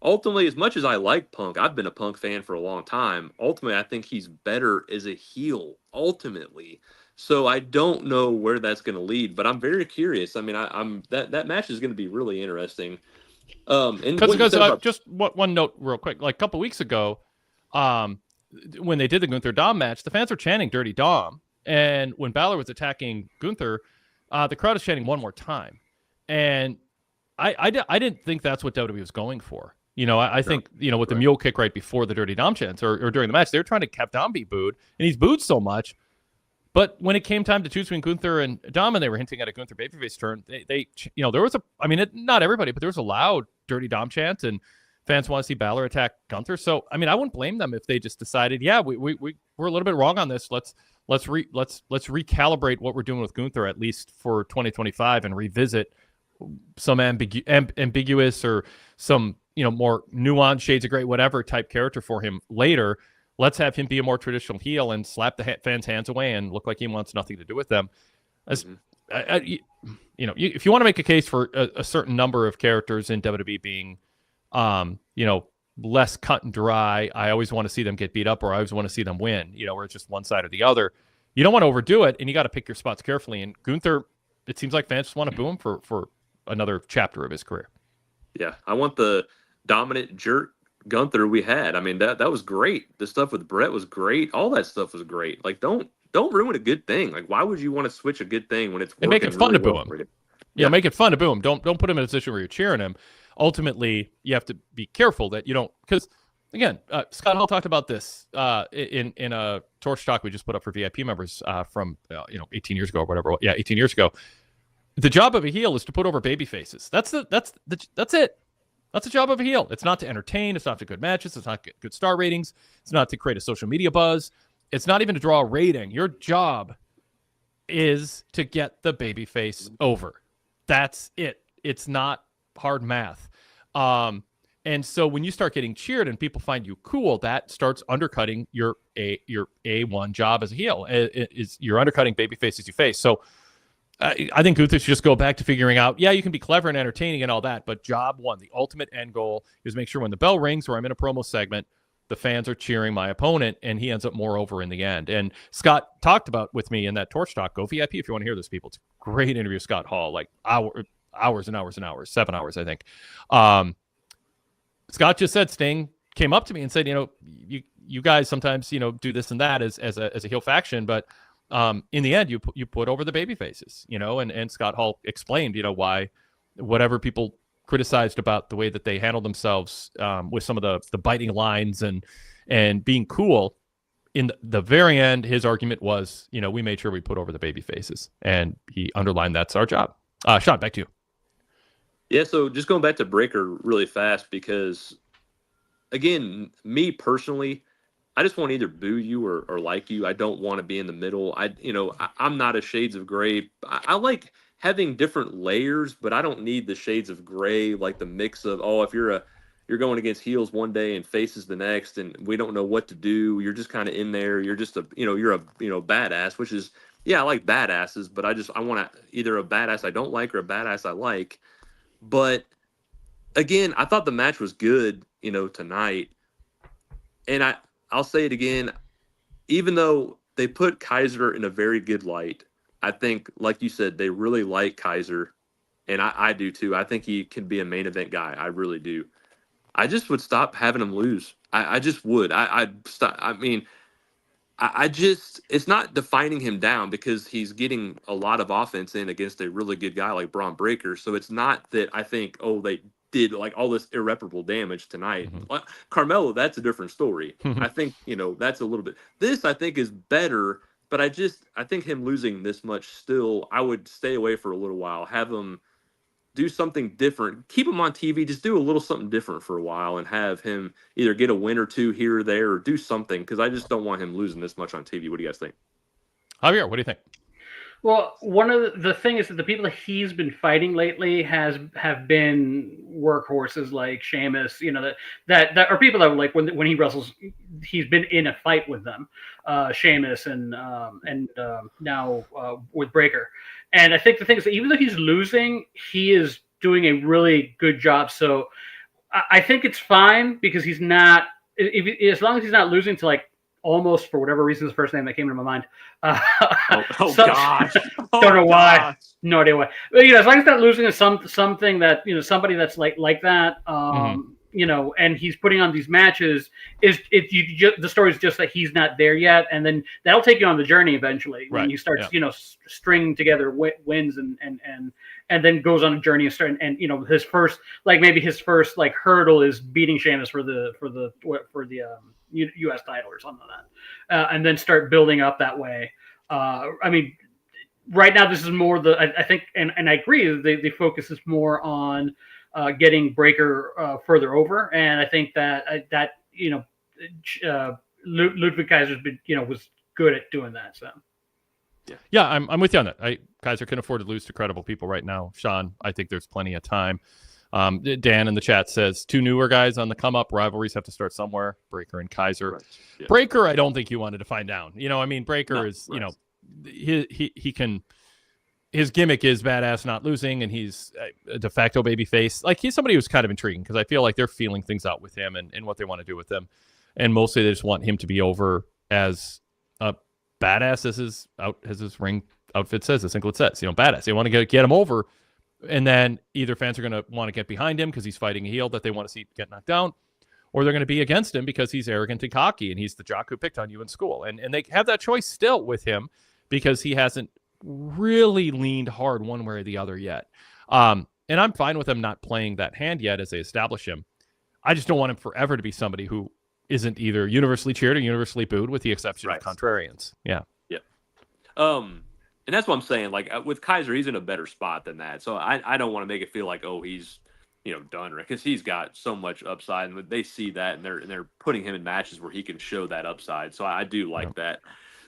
ultimately, as much as I like Punk, I've been a Punk fan for a long time. Ultimately, I think he's better as a heel, ultimately. So I don't know where that's going to lead, but I'm very curious. I mean, I'm that match is going to be really interesting. Because just one note real quick, like a couple weeks ago, when they did the Gunther Dom match, the fans were chanting "Dirty Dom," and when Balor was attacking Gunther, the crowd is chanting one more time, and I didn't think that's what WWE was going for. I think with the mule kick right before the Dirty Dom chants or during the match, they were trying to have Dom be booed, and he's booed so much. But when it came time to choose between Gunther and Dom, and they were hinting at a Gunther babyface turn, they there was not everybody, but there was a loud Dirty Dom chant, and fans want to see Balor attack Gunther. So, I wouldn't blame them if they just decided, yeah, we're a little bit wrong on this. Let's recalibrate what we're doing with Gunther, at least for 2025, and revisit some ambiguous or some more nuanced shades of gray, whatever type character for him later. Let's have him be a more traditional heel and slap the fans' hands away and look like he wants nothing to do with them. If you want to make a case for a certain number of characters in WWE being, less cut and dry, I always want to see them get beat up, or I always want to see them win, where it's just one side or the other. You don't want to overdo it, and you got to pick your spots carefully. And Gunther, it seems like fans just want to boo him for another chapter of his career. Yeah, I want the dominant jerk Gunther we had. That was great. The stuff with Brett was great. All that stuff was great. Like, don't ruin a good thing. Like, why would you want to switch a good thing when it's working? And make it fun really to boo him. Yeah, make it fun to boo him. Don't put him in a position where you're cheering him. Ultimately, you have to be careful that you don't, because again, Scott Hall talked about this in a Torch talk we just put up for VIP members from 18 years ago or whatever. Yeah, 18 years ago. The job of a heel is to put over baby faces. That's it. That's the job of a heel. It's not to entertain. It's not to good matches. It's not good star ratings. It's not to create a social media buzz. It's not even to draw a rating. Your job is to get the babyface over. That's it. It's not hard math. And so when you start getting cheered and people find you cool, that starts undercutting your A1 job as a heel. You're undercutting babyfaces you face. So I think Gunther should just go back to figuring out, yeah, you can be clever and entertaining and all that, but job one, the ultimate end goal is make sure when the bell rings or I'm in a promo segment, the fans are cheering my opponent, and he ends up more over in the end. And Scott talked about with me in that Torch talk. Go VIP if you want to hear this, people. It's a great interview, Scott Hall, like hours and hours and hours, 7 hours, I think. Scott just said Sting came up to me and said, you guys sometimes, do this and that as a heel faction, but in the end, you put over the baby faces, and Scott Hall explained, why whatever people criticized about the way that they handled themselves with some of the biting lines and being cool. In the very end, his argument was, we made sure we put over the baby faces, and he underlined that's our job. Sean, back to you. Yeah, so just going back to Breaker really fast, because again, me personally, I just want to either boo you or like you. I don't want to be in the middle. I'm not a shades of gray. I like having different layers, but I don't need the shades of gray, like the mix of, if you're going against heels one day and faces the next, and we don't know what to do. You're just kind of in there. You're just you're a badass, which is, yeah, I like badasses, but I want either a badass I don't like or a badass I like. But again, I thought the match was good, tonight. And I'll say it again, even though they put Kaiser in a very good light, I think, like you said, they really like Kaiser, and I do too. I think he can be a main event guy. I really do. I just would stop having him lose. I just would. I'd stop. I just, it's not defining him down because he's getting a lot of offense in against a really good guy like Braun Breaker. So it's not that I think, oh, they did like all this irreparable damage tonight. Carmelo, that's a different story. I think, that's a little bit, this I think is better, but I think him losing this much still, I would stay away for a little while, have him do something different. Keep him on TV. Just do a little something different for a while and have him either get a win or two here or there or do something because I just don't want him losing this much on TV. What do you guys think? Javier, what do you think? Well, one of the thing is that the people that he's been fighting lately have been workhorses like Sheamus, that are people that like when he wrestles, he's been in a fight with them, Sheamus and now with Breaker. And I think the thing is that even though he's losing, he is doing a really good job. So I think it's fine because he's not, as long as he's not losing to like almost, for whatever reason, the first name that came into my mind. Gosh. Don't know why. No idea why. But, as long as he's not losing to something that, somebody that's like that, and he's putting on these matches, the story is just that he's not there yet. And then that'll take you on the journey eventually when you start, stringing together wins and then goes on a journey and start, and his first hurdle is beating Sheamus for the U.S. title or something like that, and then start building up that way. Right now this is more I think, and I agree, the focus is more on getting Breaker further over, and I think that Ludwig Kaiser's been was good at doing that. So. Yeah, I'm with you on that. Kaiser can afford to lose to credible people right now. Sean, I think there's plenty of time. Dan in the chat says 2 newer guys on the come up. Rivalries have to start somewhere. Breaker and Kaiser. Right. Yeah. Breaker, I don't think you wanted to find down. Breaker is right. He can. His gimmick is badass, not losing, and he's a de facto baby face. Like, he's somebody who's kind of intriguing because I feel like they're feeling things out with him and what they want to do with him, and mostly they just want him to be over as a badass as his ring outfit says, the singlet says, badass. They want to get him over, and then either fans are going to want to get behind him because he's fighting a heel that they want to see get knocked down, or they're going to be against him because he's arrogant and cocky and he's the jock who picked on you in school. And they have that choice still with him because he hasn't really leaned hard one way or the other yet. And I'm fine with him not playing that hand yet as they establish him. I just don't want him forever to be somebody who isn't either universally cheered or universally booed, with the exception of contrarians. Yeah. And that's what I'm saying. Like, with Kaiser, he's in a better spot than that. So I don't want to make it feel like, oh, he's done, because he's got so much upside, and they see that, and they're putting him in matches where he can show that upside. So I do like that.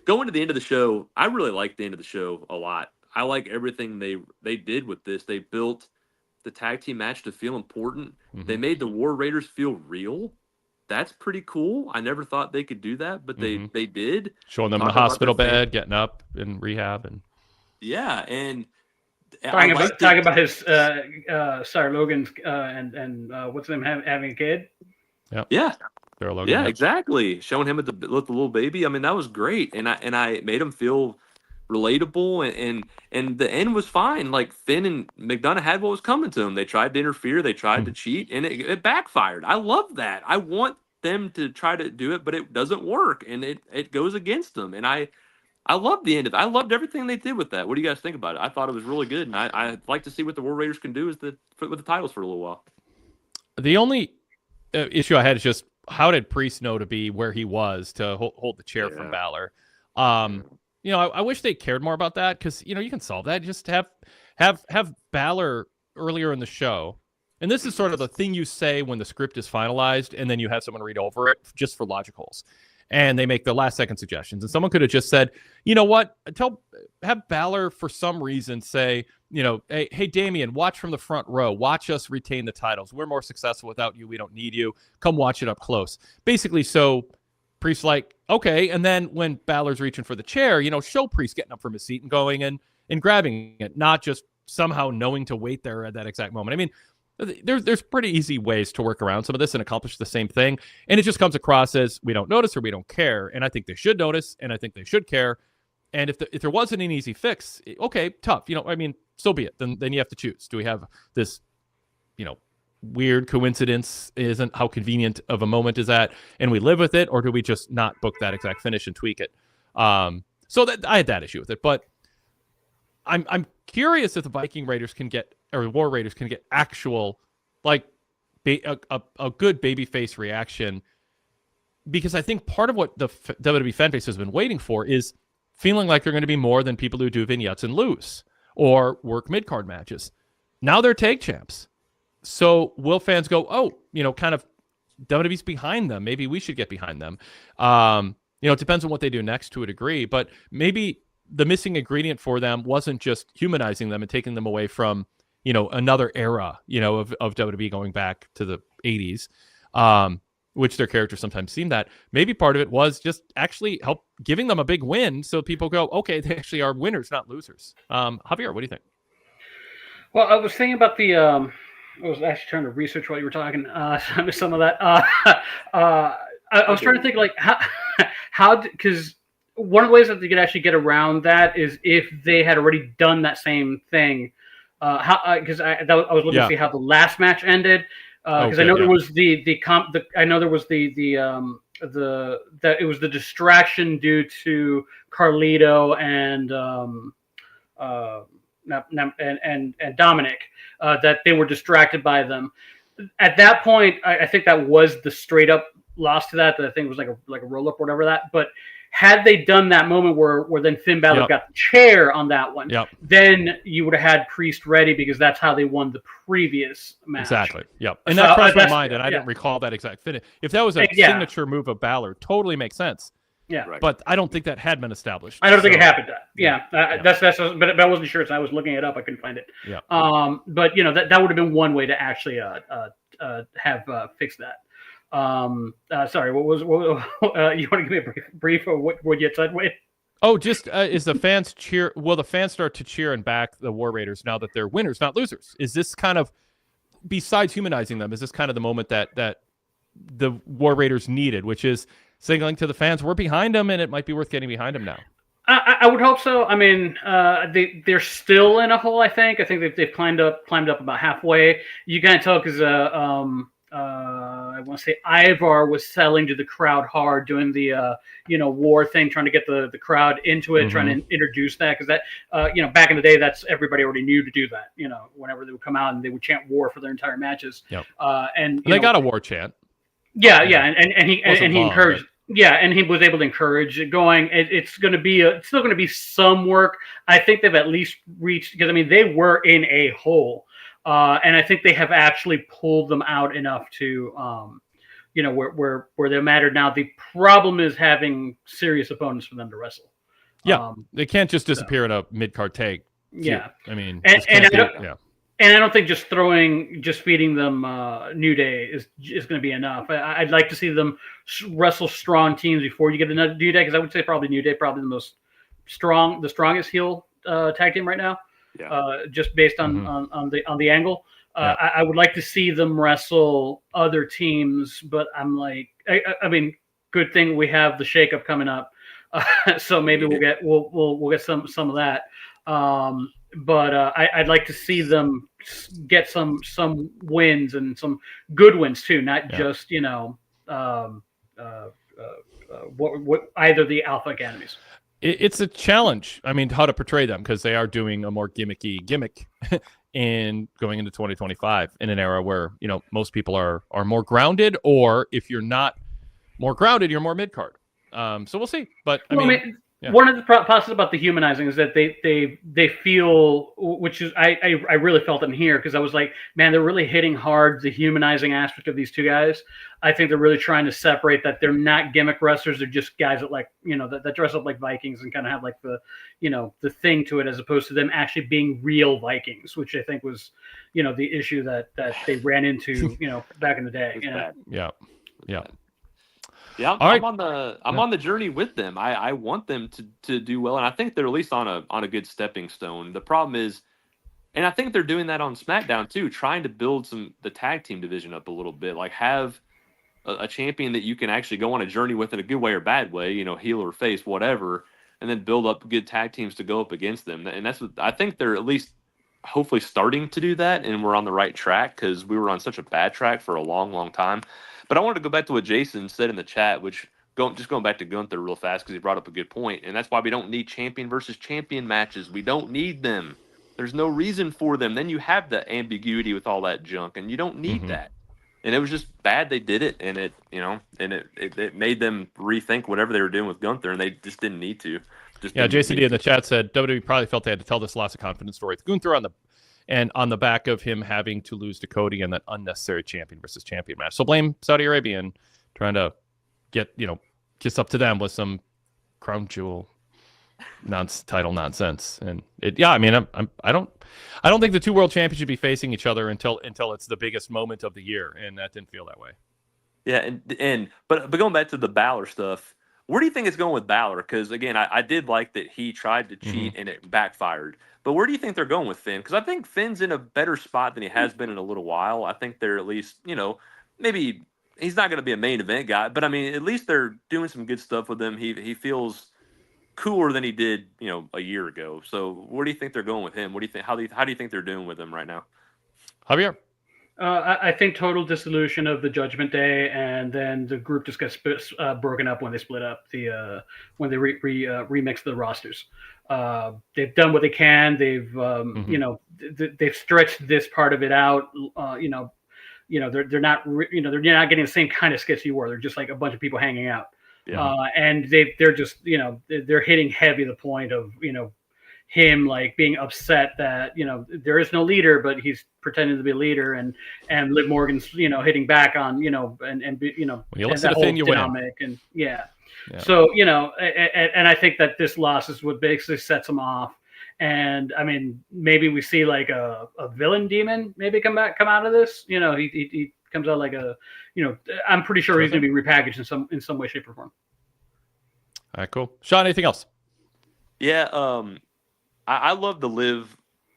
Going to the end of the show, I really like the end of the show a lot. I like everything they did with this. They built the tag team match to feel important. Mm-hmm. They made the War Raiders feel real. That's pretty cool. I never thought they could do that, but they did. Showing them in the hospital bed, getting up in rehab, and and talking about his Sarah Logan's and what's his name having a kid. Yeah. Yeah, exactly. Showing him with the little baby. I mean, that was great, and I made him feel relatable, and the end was fine. Like, Finn and McDonough had what was coming to them. They tried to interfere, they tried to cheat, and it backfired. I love that. I want them to try to do it, but it doesn't work, and it goes against them. And I love the end of it. I loved everything they did with that. What do you guys think about it? I thought it was really good, and I'd like to see what the War Raiders can do with the titles for a little while. The only issue I had is just, how did Priest know to be where he was to hold the chair from Balor? I wish they cared more about that, because you can solve that. Just have Balor earlier in the show, and this is sort of the thing you say when the script is finalized, and then you have someone read over it just for logic holes, and they make the last second suggestions. And someone could have just said, you know what, have Balor for some reason say, hey Damian, watch from the front row, watch us retain the titles. We're more successful without you. We don't need you. Come watch it up close. Basically, so Priest's like, okay. And then when Balor's reaching for the chair, show Priest getting up from his seat and going and grabbing it, not just somehow knowing to wait there at that exact moment. I mean, there's pretty easy ways to work around some of this and accomplish the same thing. And it just comes across as we don't notice or we don't care. And I think they should notice, and I think they should care. And if there wasn't an easy fix, okay, tough. So be it. Then you have to choose. Do we have this, weird coincidence isn't how convenient of a moment is that, and we live with it, or do we just not book that exact finish and tweak it? So that I had that issue with it, but I'm curious if the Viking Raiders can get, or War Raiders can get actual, like, a good babyface reaction, because I think part of what the WWE fan base has been waiting for is feeling like they're going to be more than people who do vignettes and lose or work mid-card matches. Now they're tag champs. So will fans go, oh, kind of WWE's behind them. Maybe we should get behind them. It depends on what they do next to a degree, but maybe the missing ingredient for them wasn't just humanizing them and taking them away from, another era, of WWE going back to the 80s, which their characters sometimes seem that. Maybe part of it was just actually help giving them a big win so people go, okay, they actually are winners, not losers. Javier, what do you think? Well, I was thinking about I was actually trying to research while you were talking. So I missed some of that. I was trying to think, like, how, because one of the ways that they could actually get around that is if they had already done that same thing. Because I was looking to see how the last match ended. Because I know there was I know there was that it was the distraction due to Carlito and Dominic, that they were distracted by them. At that point, I think that was the straight up loss to that I think was like a roll up or whatever that. But had they done that moment where then Finn Balor got the chair on that one, then you would have had Priest ready, because that's how they won the previous match. Exactly. Yep. And that crossed my mind, and I didn't recall that exact finish. If that was a signature move of Balor, totally makes sense. Yeah. Right. But I don't think that had been established. I don't think it happened. That's but I wasn't sure, so I was looking it up. I couldn't find it. Yeah. But that would have been one way to actually have fixed that. Sorry, what was you want to give me a brief of what you said, Wade? Oh, just is the fans cheer? Will the fans start to cheer and back the War Raiders now that they're winners, not losers? Is this kind of, besides humanizing them, is this kind of the moment that the War Raiders needed, which is signaling to the fans we're behind them and it might be worth getting behind them now? I would hope so. I mean, they're still in a hole. I think they've climbed up about halfway. You can't tell because I want to say Ivar was selling to the crowd hard, doing the war thing, trying to get the crowd into it, trying to introduce that, because that back in the day, that's everybody already knew to do that. Whenever they would come out and they would chant war for their entire matches. Yep. And they got a war chant. Yeah, and he encouraged. Yeah, and he was able to encourage it going. It's still going to be some work. I think they've at least reached, because I mean they were in a hole. And I think they have actually pulled them out enough to, where they mattered now. The problem is having serious opponents for them to wrestle. Yeah, they can't just disappear in a mid-card tag. Yeah, I mean, and I don't think just feeding them New Day is going to be enough. I'd like to see them wrestle strong teams before you get another New Day, because I would say probably New Day, probably the strongest heel tag team right now. Yeah. Just based on the angle. I would like to see them wrestle other teams, but I'm like, I mean, good thing we have the shakeup coming up, so maybe we'll get some of that. But I'd like to see them get some wins, and some good wins too, not just what either the Alpha Academies. It's a challenge. I mean, how to portray them, because they are doing a more gimmick and going into 2025 in an era where, most people are more grounded, or if you're not more grounded, you're more mid-card. So we'll see. But I mean, one of the positives about the humanizing is that they feel, which is I really felt it in here, because I was like, man, they're really hitting hard the humanizing aspect of these two guys. I think they're really trying to separate that they're not gimmick wrestlers. They're just guys that that dress up like Vikings and kind of have like the the thing to it, as opposed to them actually being real Vikings, which I think was the issue that they ran into back in the day. Yeah. Yeah, I'm on the journey with them. I want them to do well, and I think they're at least on a good stepping stone. The problem is, and I think they're doing that on SmackDown too, trying to build the tag team division up a little bit, like have a champion that you can actually go on a journey with in a good way or bad way, heel or face, whatever, and then build up good tag teams to go up against them. And that's what I think they're at least hopefully starting to do that, and we're on the right track because we were on such a bad track for a long, long time. But I wanted to go back to what Jason said in the chat, which going back to Gunther real fast because he brought up a good point, and that's why we don't need champion versus champion matches. We don't need them. There's no reason for them. Then you have the ambiguity with all that junk, and you don't need that. And it was just bad they did it, and it made them rethink whatever they were doing with Gunther, and they just didn't need to. Jason D in the chat said WWE probably felt they had to tell this loss of confidence story with Gunther on the back of him having to lose to Cody in that unnecessary champion versus champion match. So blame Saudi Arabia and trying to get kiss up to them with some crown jewel title nonsense. And I don't think the two world champions should be facing each other until it's the biggest moment of the year, and that didn't feel that way. Yeah, but going back to the Balor stuff, where do you think it's going with Balor? Because again, I did like that he tried to cheat and it backfired. But where do you think they're going with Finn? Because I think Finn's in a better spot than he has been in a little while. I think they're at least, maybe he's not going to be a main event guy, but I mean, at least they're doing some good stuff with him. He feels cooler than he did, a year ago. So where do you think they're going with him? What do you think? How do you think they're doing with him right now? Javier? I think total dissolution of the Judgment Day, and then the group just gets broken up when they split up when they remix the rosters. They've done what they can. They've they've stretched this part of it out. They're not getting the same kind of skits you were. They're just like a bunch of people hanging out. Yeah. And they're just they're hitting heavy the point of him like being upset that there is no leader, but he's pretending to be a leader, and Liv Morgan's hitting back on when you listen to Finn, you win. And so and I think that this loss is what basically sets him off. And I mean, maybe we see like a villain demon maybe come out of this. He comes out like I'm pretty sure he's going to be repackaged in some way, shape, or form. All right, cool. Sean, anything else? Yeah, I love the Liv.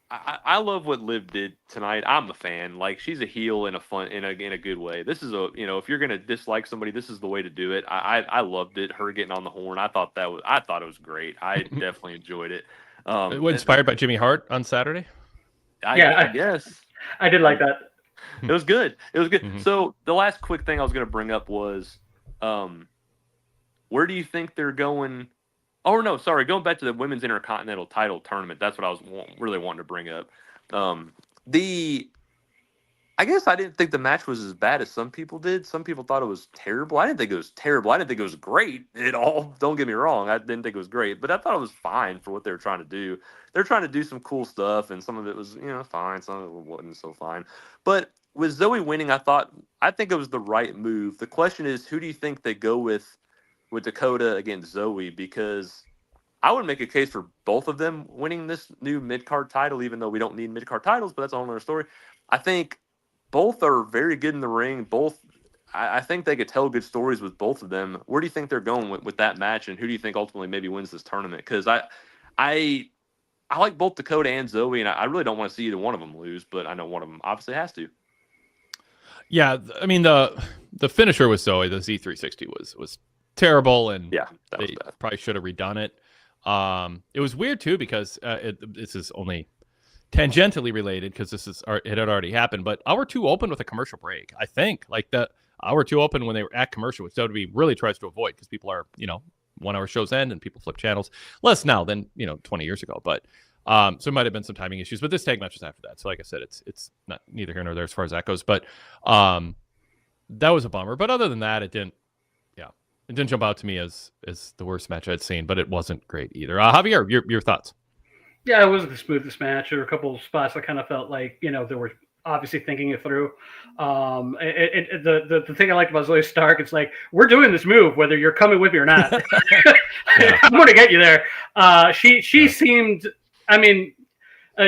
I love what Liv did tonight. I'm a fan. Like, she's a heel in a good way. This is if you're gonna dislike somebody, this is the way to do it. I loved it. Her getting on the horn. I thought it was great. I definitely enjoyed it. Inspired by Jimmy Hart on Saturday. I guess I did like that. It was good. So the last quick thing I was going to bring up was, where do you think they're going? Oh no, sorry. Going back to the Women's Intercontinental Title tournament. That's what I was really wanting to bring up. I guess I didn't think the match was as bad as some people did. Some people thought it was terrible. I didn't think it was terrible. I didn't think it was great at all. Don't get me wrong. I didn't think it was great, but I thought it was fine for what they were trying to do. They're trying to do some cool stuff, and some of it was, fine. Some of it wasn't so fine. But with Zoe winning, I think it was the right move. The question is, who do you think they go with Dakota against Zoe? Because I would make a case for both of them winning this new mid-card title, even though we don't need mid-card titles, but that's a whole other story. I think both are very good in the ring. I think they could tell good stories with both of them. Where do you think they're going with that match, and who do you think ultimately maybe wins this tournament? Because I like both Dakota and Zoe, and I really don't want to see either one of them lose, but I know one of them obviously has to. Yeah, I mean, the finisher with Zoe, the Z360, was terrible, and yeah, that was they bad. Probably should have redone it. It was weird too because this is only tangentially related because it had already happened. But hour 2 opened with a commercial break. I think like the hour 2 opened when they were at commercial, which WWE really tries to avoid because people are 1 hour shows end and people flip channels less now than 20 years ago. But so it might have been some timing issues. But this tag match was after that. So like I said, it's not neither here nor there as far as that goes. But that was a bummer. But other than that, it didn't jump out to me as the worst match I'd seen, but it wasn't great either. Javier, your thoughts? Yeah, it wasn't the smoothest match. There were a couple of spots I kind of felt like, they were obviously thinking it through. The thing I liked about Zoe Stark, it's like, we're doing this move, whether you're coming with me or not. I'm going to get you there. She seemed,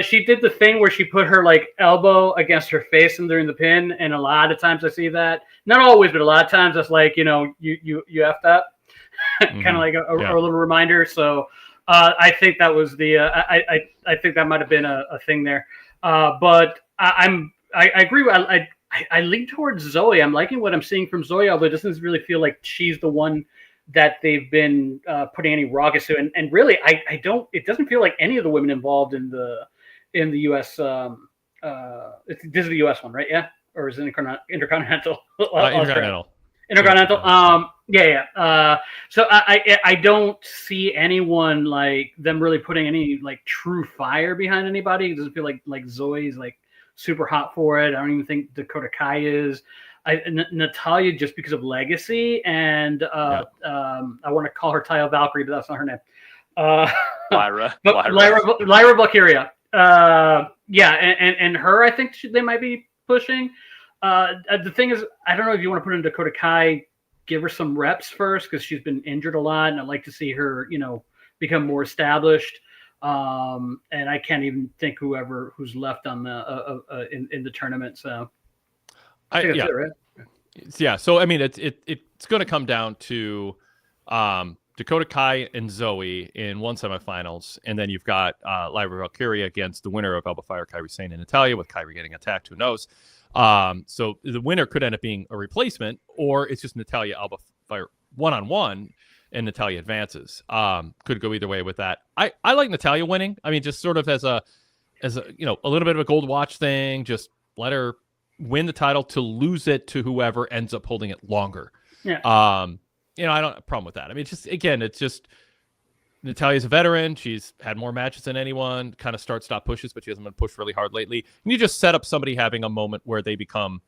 she did the thing where she put her like elbow against her face and during the pin. And a lot of times I see that, not always, but a lot of times that's like, you effed up, kind of like a little reminder. So I think that was I think that might've been a thing there. But I agree. I lean towards Zoe. I'm liking what I'm seeing from Zoe, although it doesn't really feel like she's the one that they've been putting any rockets to. And really, it doesn't feel like any of the women involved in in the U.S. This is the U.S. one, right? Yeah, or is it Intercontinental? Intercontinental. So I don't see anyone like them really putting any like true fire behind anybody. It doesn't feel like Zoe's like super hot for it. I don't even think Dakota Kai is. Natalya just because of legacy, and I want to call her Taya Valkyrie, but that's not her name. Lyra Valkyria. And her, I think they might be pushing. The thing is, I don't know if you want to put in Dakota Kai, give her some reps first because she's been injured a lot, and I'd like to see her, become more established. And I can't even think who's left on the in the tournament. So, I think that's it, right? Yeah. So I mean, it's going to come down to Dakota Kai and Zoe in one semifinals, and then you've got Lyra Valkyria against the winner of Alba Fire, Kairi Sane and Natalya, with Kairi getting attacked. Who knows? So the winner could end up being a replacement, or it's just Natalya Alba Fire 1-on-1, and Natalya advances. Could go either way with that. I like Natalya winning. I mean, just sort of as a a little bit of a gold watch thing. Just let her win the title to lose it to whoever ends up holding it longer. Yeah. I don't have a problem with that. I mean, it's just Natalya's a veteran. She's had more matches than anyone, kind of start-stop pushes, but she hasn't been pushed really hard lately. And you just set up somebody having a moment where they become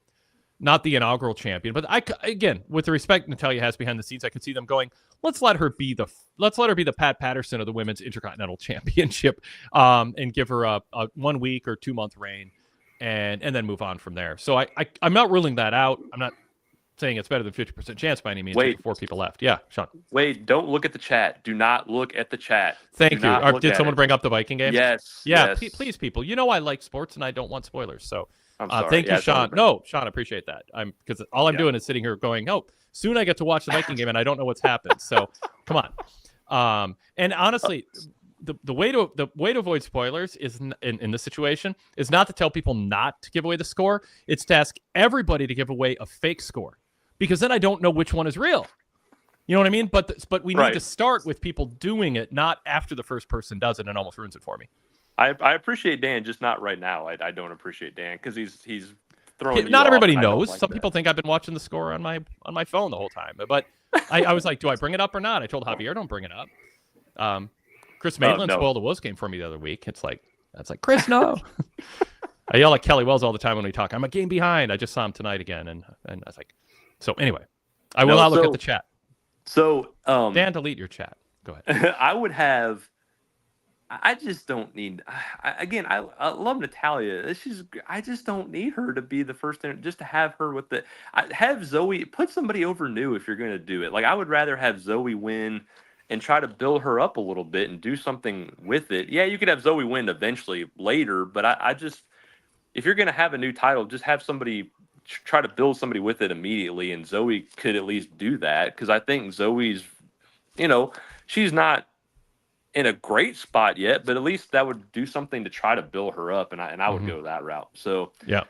not the inaugural champion. But again, with the respect Natalya has behind the scenes, I could see them going, let's let her be the Pat Patterson of the Women's Intercontinental Championship, and give her a 1 week or 2 month reign and then move on from there. So I'm not ruling that out. I'm not saying it's better than 50% chance by any means. Wait, 4 people left. Yeah, Sean. Wait, don't look at the chat. Do not look at the chat. Thank you. Did someone bring up the Viking game? Yes. Yeah, yes. Please, people. I like sports and I don't want spoilers. So I'm sorry. thank you, Sean. No, Sean, I appreciate that. Because all I'm doing is sitting here going, soon I get to watch the Viking game and I don't know what's happened. So come on. And honestly, the way to avoid spoilers is in this situation is not to tell people not to give away the score. It's to ask everybody to give away a fake score, because then I don't know which one is real. You know what I mean? But we need to start with people doing it, not after the first person does it and almost ruins it for me. I appreciate Dan, just not right now. I don't appreciate Dan because he's throwing. Not everybody knows. Like some people think I've been watching the score on my phone the whole time. But I was like, do I bring it up or not? I told Javier, don't bring it up. Chris Maitland spoiled the Wolves game for me the other week. That's like, Chris, no. I yell at Kelly Wells all the time when we talk. I'm a game behind. I just saw him tonight again, and I was like, so anyway, I will not look at the chat. So Dan, delete your chat. Go ahead. I just don't need. I love Natalya. I just don't need her to be the first. Just to have her with have Zoe put somebody over new if you're going to do it. Like I would rather have Zoe win and try to build her up a little bit and do something with it. Yeah, you could have Zoe win eventually later, but I just if you're going to have a new title, just have somebody try to build somebody with it immediately, and Zoe could at least do that because I think Zoe's, she's not in a great spot yet, but at least that would do something to try to build her up, and I would go that route. So yeah,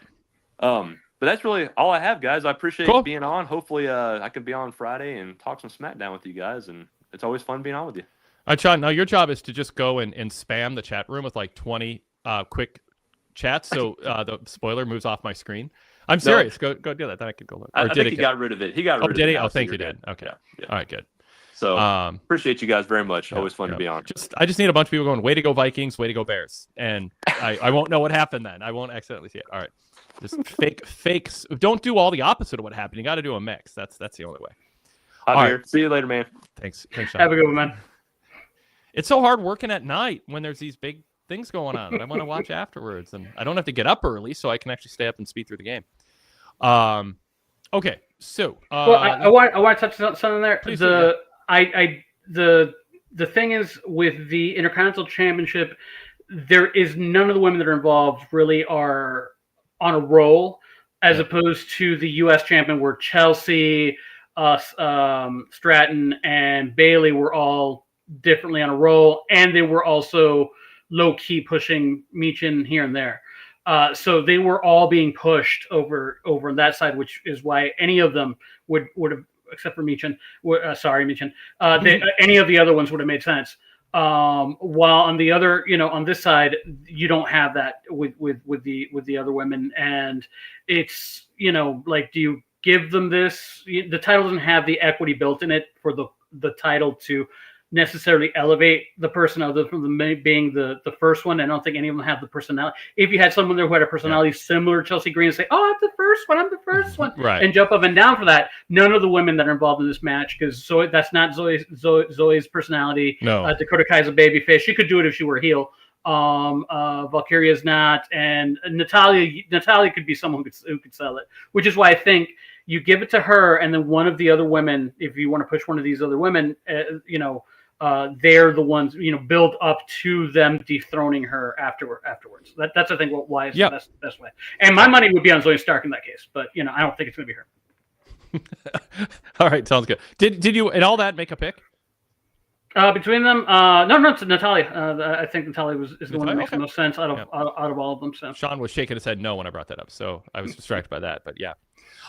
but that's really all I have, guys. I appreciate being on. Hopefully, I can be on Friday and talk some SmackDown with you guys, and it's always fun being on with you. All right, Sean. Now your job is to just go and spam the chat room with like 20 quick chats, so the spoiler moves off my screen. I'm serious. Go do that. Then I could go look. I think he got rid of it. He got rid of it. Did he? Oh, thank you, did. Okay. Yeah. All right, good. So appreciate you guys very much. Always fun to be on. I just need a bunch of people going, way to go Vikings, way to go Bears. And I won't know what happened then. I won't accidentally see it. All right. Just fakes. Don't do all the opposite of what happened. You got to do a mix. That's the only way. All right. See you later, man. Thanks, Sean. Have a good one, man. It's so hard working at night when there's these big things going on that I want to watch afterwards. And I don't have to get up early, so I can actually stay up and speed through the game. Okay. So I want to touch on something there. Please The thing is with the Intercontinental Championship, there is none of the women that are involved really are on a roll, as opposed to the U.S. champion where Chelsea, Stratton, and Bailey were all differently on a roll, and they were also low key pushing Michin here and there. So they were all being pushed over on that side, which is why any of them would have, except for Michin. Michin. Any of the other ones would have made sense. While on the other, on this side, you don't have that with the other women, and it's like, do you give them this? The title doesn't have the equity built in it for the title to necessarily elevate the person other from the being the first one. I don't think any of them have the personality. If you had someone there who had a personality similar to Chelsea Green and say, "Oh, I'm the first one," right, and jump up and down for that, none of the women that are involved in this match, because that's not Zoe's personality. No. Dakota Kai's a babyface. She could do it if she were a heel. Valkyria's not, and Natalia could be someone who could sell it, which is why I think you give it to her, and then one of the other women, if you want to push one of these other women, they're the ones, build up to them dethroning her afterwards. That's I think why it's the best way. And my money would be on Zoe Stark in that case, but I don't think it's going to be her. All right, sounds good. Did you and all that make a pick? Between them, no, it's Natalia. I think Natalia is the one that makes the most sense out of all of them. So Sean was shaking his head no when I brought that up, so I was distracted by that. But yeah,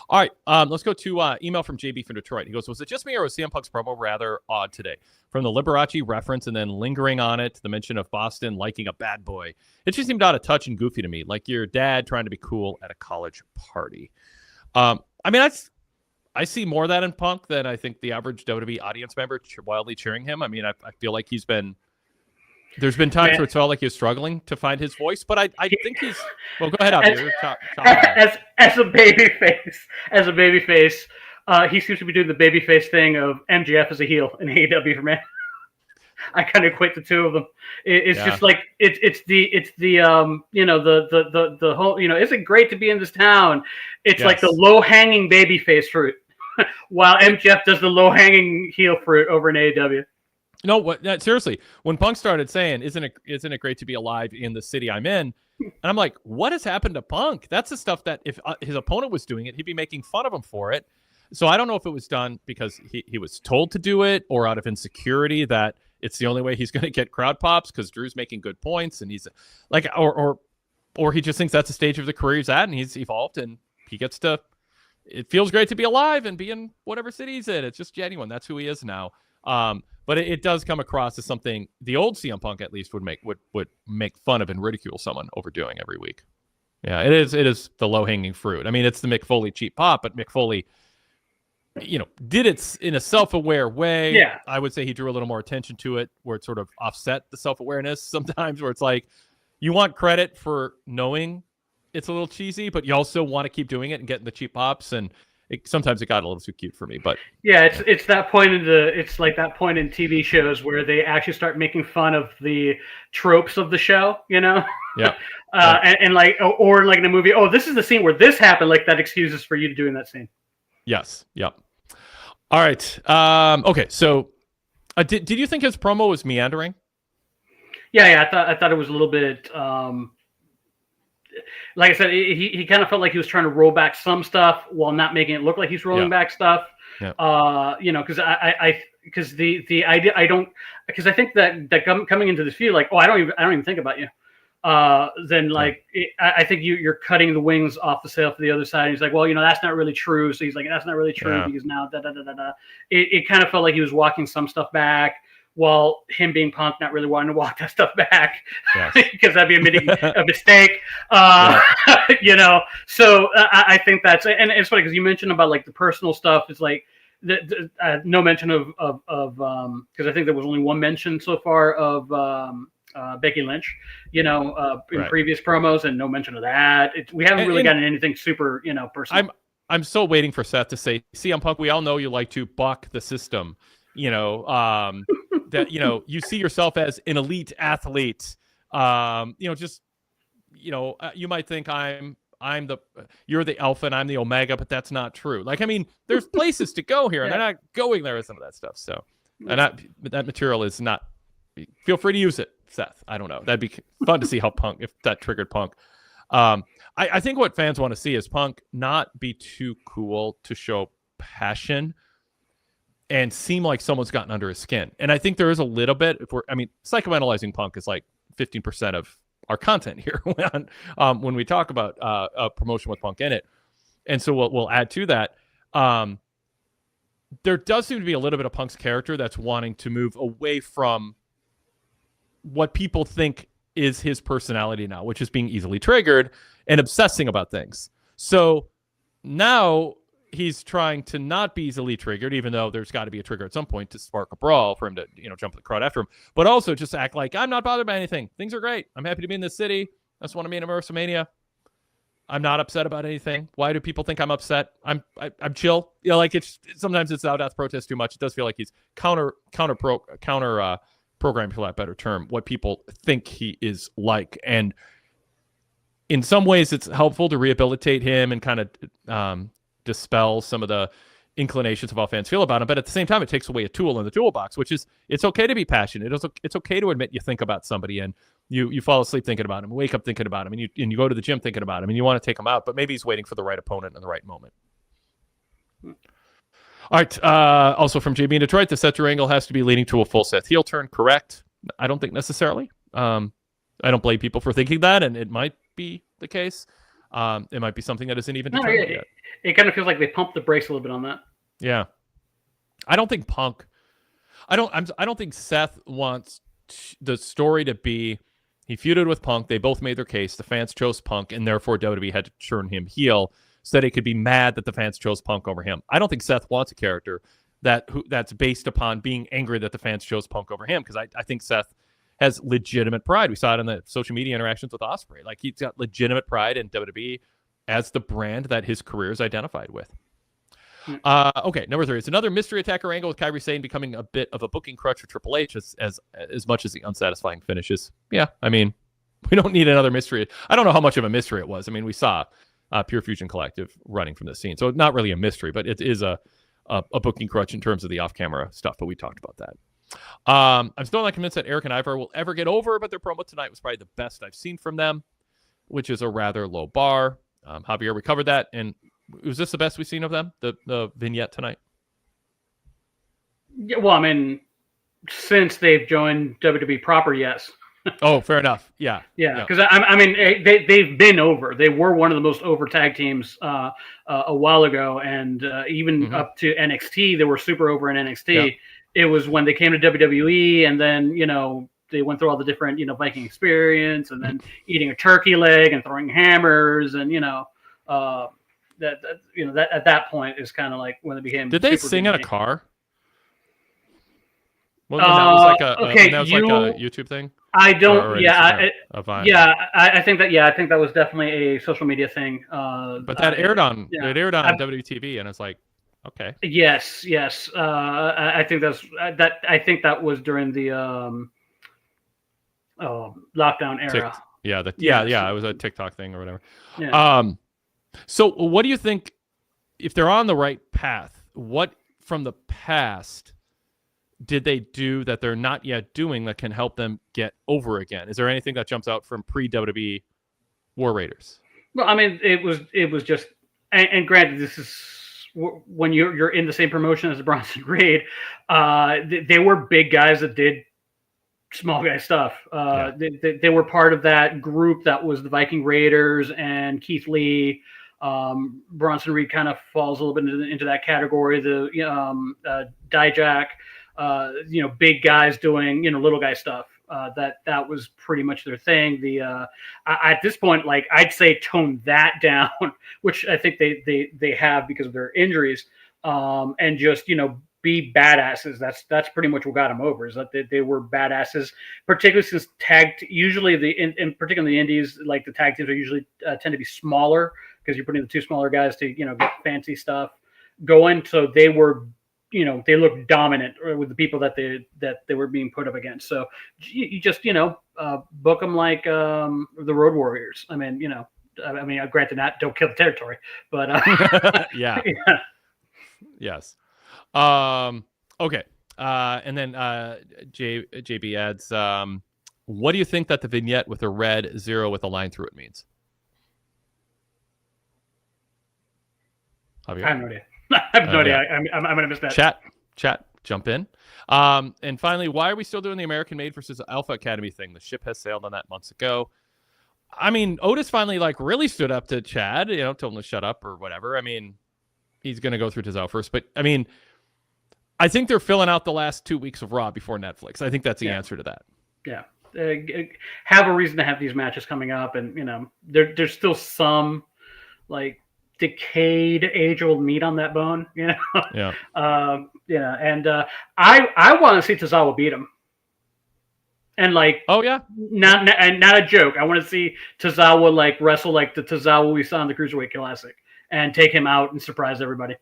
all right. Let's go to email from JB from Detroit. He goes, "Was it just me, or was CM Punk's promo rather odd today? From the Liberace reference and then lingering on it, the mention of Boston liking a bad boy. It just seemed out of touch and goofy to me, like your dad trying to be cool at a college party. I mean, I see more of that in Punk than I think the average WWE audience member wildly cheering him. I mean, I feel like there's been times where it's felt like he was struggling to find his voice, but I think he's, well, go ahead, as a babyface, he seems to be doing the babyface thing of MJF as a heel in AEW for me. I kind of equate the two of them. It's just like it's the whole, is it great to be in this town? It's like the low hanging babyface fruit, while MJF does the low hanging heel fruit over in AEW. No, seriously, when Punk started saying, isn't it great to be alive in the city I'm in? And I'm like, what has happened to Punk? That's the stuff that if his opponent was doing it, he'd be making fun of him for it. So I don't know if it was done because he was told to do it, or out of insecurity that it's the only way he's going to get crowd pops because Drew's making good points, and he's like, or he just thinks that's the stage of the career he's at, and he's evolved, and he gets to. It feels great to be alive and be in whatever city he's in. It's just genuine. That's who he is now. But it does come across as something the old CM Punk at least would make fun of and ridicule someone overdoing every week. Yeah, it is the low hanging fruit. I mean, it's the Mick Foley cheap pop, but Mick Foley, did it in a self-aware way. Yeah. I would say he drew a little more attention to it, where it sort of offset the self-awareness sometimes, where it's like you want credit for knowing it's a little cheesy, but you also want to keep doing it and getting the cheap pops, and sometimes it got a little too cute for me. But yeah, it's that point it's like that point in TV shows where they actually start making fun of the tropes of the show, Yeah. And like, or like in a movie, oh, this is the scene where this happened, like that excuses for you to doing that scene. Yes. Yep. All right. Okay. So, did you think his promo was meandering? Yeah. I thought it was a little bit. Like I said, he kind of felt like he was trying to roll back some stuff while not making it look like he's rolling back stuff. Yeah. Because because the idea because I think that coming into this feud, like, oh, I don't even think about you. Then like I think you're cutting the wings off the sail for the other side. And he's like, well, that's not really true. So he's like, that's not really true because now It kind of felt like he was walking some stuff back, while him being Punk not really wanting to walk that stuff back, because that'd be a mistake. So I think that's, and it's funny because you mentioned about like the personal stuff. It's like no mention of because I think there was only one mention so far of Becky Lynch, in previous promos, and no mention of that. We haven't really gotten anything super, personal. I'm still waiting for Seth to say, CM Punk, we all know you like to buck the system, that, you see yourself as an elite athlete. You might think you're the alpha and I'm the omega, but that's not true. Like, I mean, there's places to go here and they're not going there with some of that stuff. So, and that material is not, feel free to use it, Seth. I don't know. That'd be fun to see how Punk, if that triggered Punk. I think what fans want to see is Punk not be too cool to show passion and seem like someone's gotten under his skin. And I think there is a little bit, psychoanalyzing Punk is like 15% of our content here when we talk about a promotion with Punk in it. And so we'll add to that. There does seem to be a little bit of Punk's character that's wanting to move away from what people think is his personality now, which is being easily triggered and obsessing about things. So now he's trying to not be easily triggered, even though there's got to be a trigger at some point to spark a brawl for him to, jump the crowd after him, but also just act like I'm not bothered by anything. Things are great. I'm happy to be in this city. I just want to be in WrestleMania. I'm not upset about anything. Why do people think I'm upset? I'm chill. It's sometimes it's thou doth protest too much. It does feel like he's counter programming, for that better term, what people think he is like. And in some ways it's helpful to rehabilitate him and kind of dispel some of the inclinations of how fans feel about him. But at the same time, it takes away a tool in the toolbox, which is, it's okay to be passionate. It's okay to admit you think about somebody and you fall asleep thinking about him, wake up thinking about him, and you go to the gym thinking about him, and you want to take him out, but maybe he's waiting for the right opponent in the right moment. All right. Also from JB in Detroit, the Seth angle has to be leading to a full Seth heel turn. Correct. I don't think necessarily. I don't blame people for thinking that, and it might be the case. It might be something that isn't even determined yet. It kind of feels like they pumped the brakes a little bit on that. Yeah. I don't think I don't think Seth wants the story to be he feuded with Punk. They both made their case. The fans chose Punk, and therefore WWE had to turn him heel so that he could be mad that the fans chose Punk over him. I don't think Seth wants a character that's based upon being angry that the fans chose Punk over him, because I think Seth has legitimate pride. We saw it in the social media interactions with Ospreay. Like, he's got legitimate pride in WWE as the brand that his career is identified with. Okay, number 3. It's another mystery attacker angle with Kairi Sane becoming a bit of a booking crutch for Triple H as much as the unsatisfying finishes. Yeah, I mean, we don't need another mystery. I don't know how much of a mystery it was. I mean, we saw Pure Fusion Collective running from this scene, so not really a mystery, but it is a booking crutch in terms of the off-camera stuff, but we talked about that. I'm still not convinced that Eric and Ivar will ever get over, but their promo tonight was probably the best I've seen from them, which is a rather low bar. Javier, we covered that, and was this the best we've seen of them, the vignette tonight? Yeah, well, I mean, since they've joined WWE proper, yes. Oh, fair enough. Yeah. Because I mean, they've been over. They were one of the most over tag teams a while ago, and even up to NXT, they were super over in NXT. Yeah. It was when they came to WWE, and then they went through all the different Viking experience, and then eating a turkey leg and throwing hammers, and that at that point is kind of like when they became. Did they sing in a car? Well, that was like a YouTube thing. I don't. I think that. Yeah, I think that was definitely a social media thing. But that aired on. Yeah. It aired on WTV, and it's like, okay. Yes. I think that. I think that was during the lockdown era. It was a TikTok thing or whatever. Yeah. So what do you think, if they're on the right path, what from the past did they do that they're not yet doing that can help them get over again? Is there anything that jumps out from pre-WWE War Raiders? Well, I mean, it was just, and granted, this is when you're in the same promotion as Bronson Reed. They were big guys that did small guy stuff. They were part of that group that was the Viking Raiders and Keith Lee. Bronson Reed kind of falls a little bit into that category. The Dijak, big guys doing little guy stuff. That was pretty much their thing. At this point, like, I'd say tone that down, which I think they have because of their injuries, and just be badasses. That's pretty much what got them over, is that they were badasses, particularly since usually particularly in the indies, like the tag teams are usually tend to be smaller because you're putting the two smaller guys to get fancy stuff going. So they were they looked dominant with the people that they were being put up against. So you just book them like the Road Warriors. I mean granted, not don't kill the territory, but yeah. Yes. Okay. And then JB adds, what do you think that the vignette with a red 0 with a line through it means? Javier? I have no idea. I have no idea. I'm going to miss that. Chat, jump in. And finally, why are we still doing the American Made versus Alpha Academy thing? The ship has sailed on that months ago. I mean, Otis finally really stood up to Chad, told him to shut up or whatever. I mean, he's going to go through Tazal first, but I mean, I think they're filling out the last 2 weeks of Raw before Netflix. I think that's the answer to that. Yeah. have a reason to have these matches coming up, and there's still some like decayed, age-old meat on that bone, Yeah. And I want to see Tozawa beat him, and like, oh yeah, not a joke. I want to see Tozawa like wrestle like the Tozawa we saw in the Cruiserweight Classic, and take him out and surprise everybody.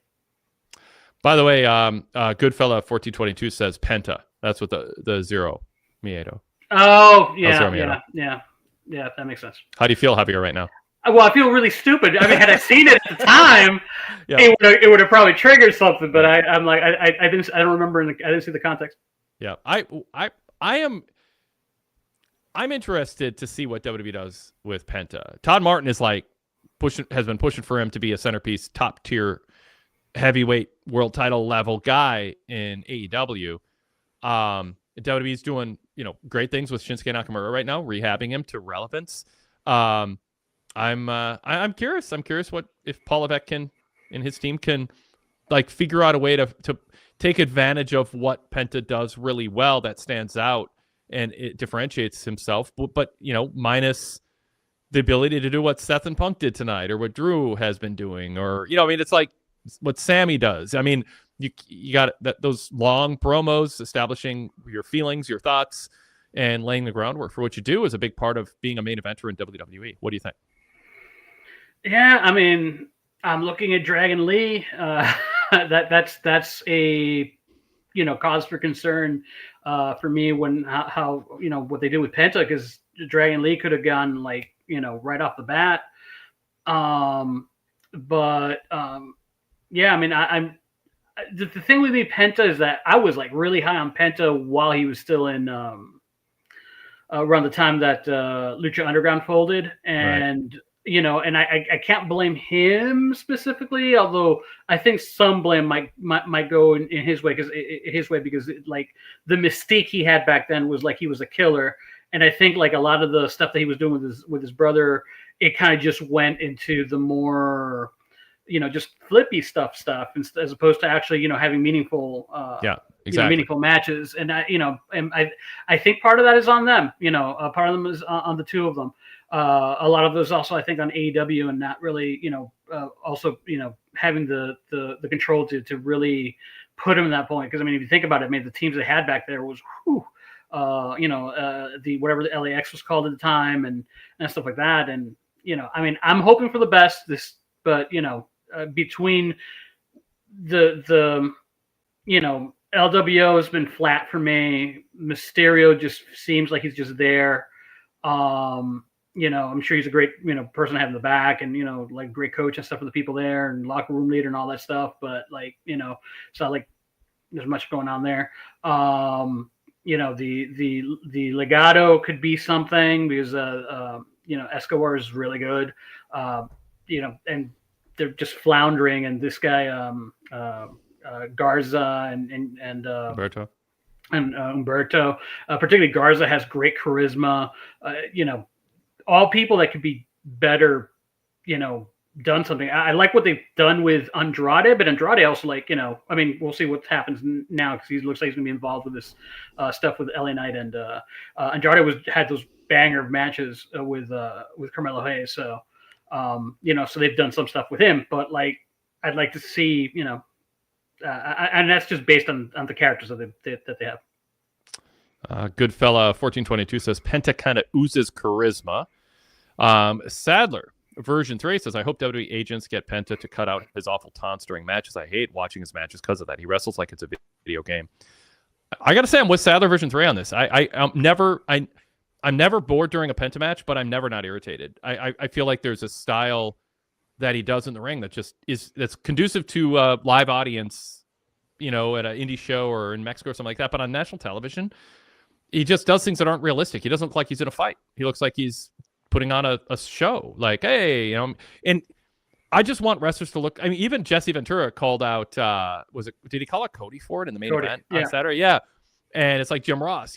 By the way, Goodfella 1422 says Penta. That's what the Zero Miedo. Oh yeah, that makes sense. How do you feel, Javier, right now? Well, I feel really stupid. I mean, had I seen it at the time, it would have probably triggered something. But I'm like, I don't remember. I didn't see the context. Yeah, I'm interested to see what WWE does with Penta. Todd Martin is like has been pushing for him to be a centerpiece, top tier heavyweight world title level guy in AEW. WWE's doing great things with Shinsuke Nakamura right now, rehabbing him to relevance. I'm curious. I'm curious if Paul Levesque and his team can like figure out a way to take advantage of what Penta does really well that stands out and it differentiates himself, but minus the ability to do what Seth and Punk did tonight, or what Drew has been doing, or it's like what Sammy does. I mean, you got those long promos establishing your feelings, your thoughts, and laying the groundwork for what you do is a big part of being a main eventer in WWE. What do you think? Yeah, I mean, I'm looking at Dragon Lee. That's a cause for concern for me when how what they did with Penta, because Dragon Lee could have gone like right off the bat. Yeah, I mean, I'm the thing with me Penta is that I was like really high on Penta while he was still in around the time that Lucha Underground folded, and right. And I can't blame him specifically, although I think some blame might go in his way, because like the mystique he had back then was like he was a killer, and I think like a lot of the stuff that he was doing with his brother, it kind of just went into the more just flippy stuff as opposed to actually having meaningful meaningful matches, and I think part of that is on them, part of them is on the two of them. A lot of those also, I think, on AEW, and not really, also, having the control to really put him in that point. Because I mean, if you think about it, the teams they had back there was, the whatever the LAX was called at the time, and stuff like that. And I mean, I'm hoping for the best. But between the LWO has been flat for me. Mysterio just seems like he's just there. I'm sure he's a great, person to have in the back, and, like great coach and stuff for the people there, and locker room leader and all that stuff. But like, it's not like there's much going on there. The Legado could be something, because, Escobar is really good, and they're just floundering. And this guy, Garza and Humberto. And Humberto, particularly Garza, has great charisma. All people that could be better, done something. I like what they've done with Andrade, but Andrade also, like, I mean, we'll see what happens now, because he looks like he's going to be involved with this stuff with LA Knight, and Andrade had those banger matches with Carmelo Hayes. So, so they've done some stuff with him, but like, I'd like to see, and that's just based on the characters that they have. Goodfella 1422 says Penta kind of oozes charisma. Sadler version 3 says, I hope WWE agents get Penta to cut out his awful taunts during matches. I hate watching his matches because of that. He wrestles like it's a video game. I gotta say, I'm with Sadler version 3 on this. I'm never bored during a Penta match, but I'm never not irritated. I feel like there's a style that he does in the ring that just that's conducive to a live audience, at an indie show or in Mexico or something like that. But on national television, he just does things that aren't realistic. He doesn't look like he's in a fight. He looks like he's putting on a show. Like, hey, and I just want wrestlers to look. I mean, even Jesse Ventura called out. Did he call out Cody Ford in the main event on Saturday? Yeah, and it's like Jim Ross,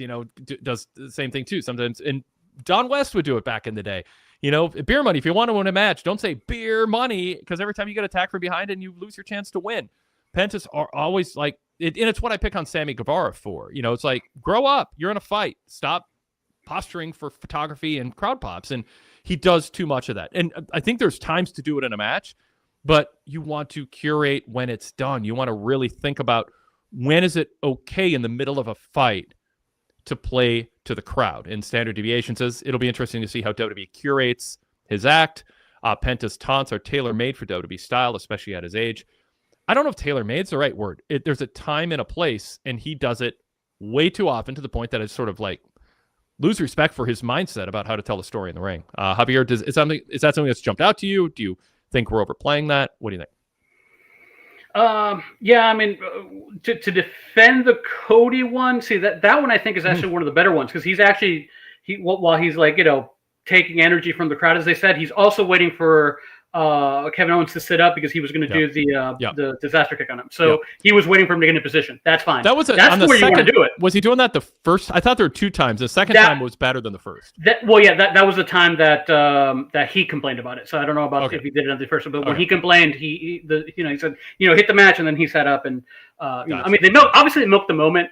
does the same thing too sometimes. And Don West would do it back in the day. Beer money. If you want to win a match, don't say beer money, because every time you get attacked from behind and you lose your chance to win. Pentas are always like, and it's what I pick on Sammy Guevara for. It's like, grow up. You're in a fight. Stop posturing for photography and crowd pops, and he does too much of that. And I think there's times to do it in a match, but you want to curate when it's done. You want to really think about when is it okay in the middle of a fight to play to the crowd. And Standard Deviation says it'll be interesting to see how WWE curates his act. Penta's taunts are tailor-made for WWE style, especially at his age. I don't know if tailor-made's the right word. There's a time and a place, and he does it way too often to the point that it's sort of like lose respect for his mindset about how to tell the story in the ring. Javier, is that something that's jumped out to you? Do you think we're overplaying that? What do you think? Yeah, I mean, to defend the Cody one, see that one I think is actually one of the better ones, because he's actually while he's like, you know, taking energy from the crowd, as they said, he's also waiting for Kevin Owens to sit up because he was going to do the disaster kick on him. So he was waiting for him to get in position. That's fine. That's where you want to do it. Was he doing that the first? I thought there were 2 times. The second time was better than the first. That was the time that he complained about it. So I don't know about if he did it on the first one, but when he complained, he said, hit the match, and then he sat up and I mean, they milked the moment,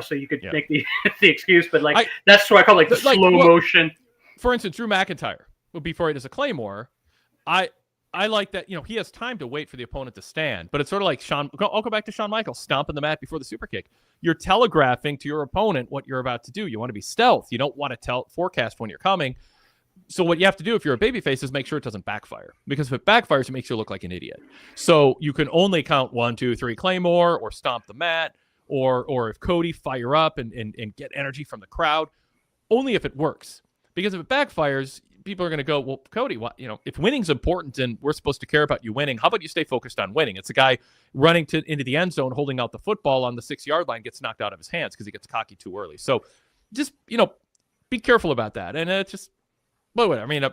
so you could make the excuse, but that's what I call like the slow motion. For instance, Drew McIntyre, before he does a Claymore, I like that, he has time to wait for the opponent to stand, but it's sort of like I'll go back to Shawn Michaels stomping the mat before the super kick. You're telegraphing to your opponent what you're about to do. You want to be stealth. You don't want to forecast when you're coming. So what you have to do if you're a babyface is make sure it doesn't backfire, because if it backfires, it makes you look like an idiot. So you can only count 1, 2, 3 Claymore or stomp the mat, or if Cody fire up and get energy from the crowd, only if it works. Because if it backfires, people are going to go, well, Cody, if winning's important and we're supposed to care about you winning, how about you stay focused on winning? It's a guy running into the end zone, holding out the football on the 6-yard line, gets knocked out of his hands because he gets cocky too early. So just, be careful about that. And it's just, whatever. I mean,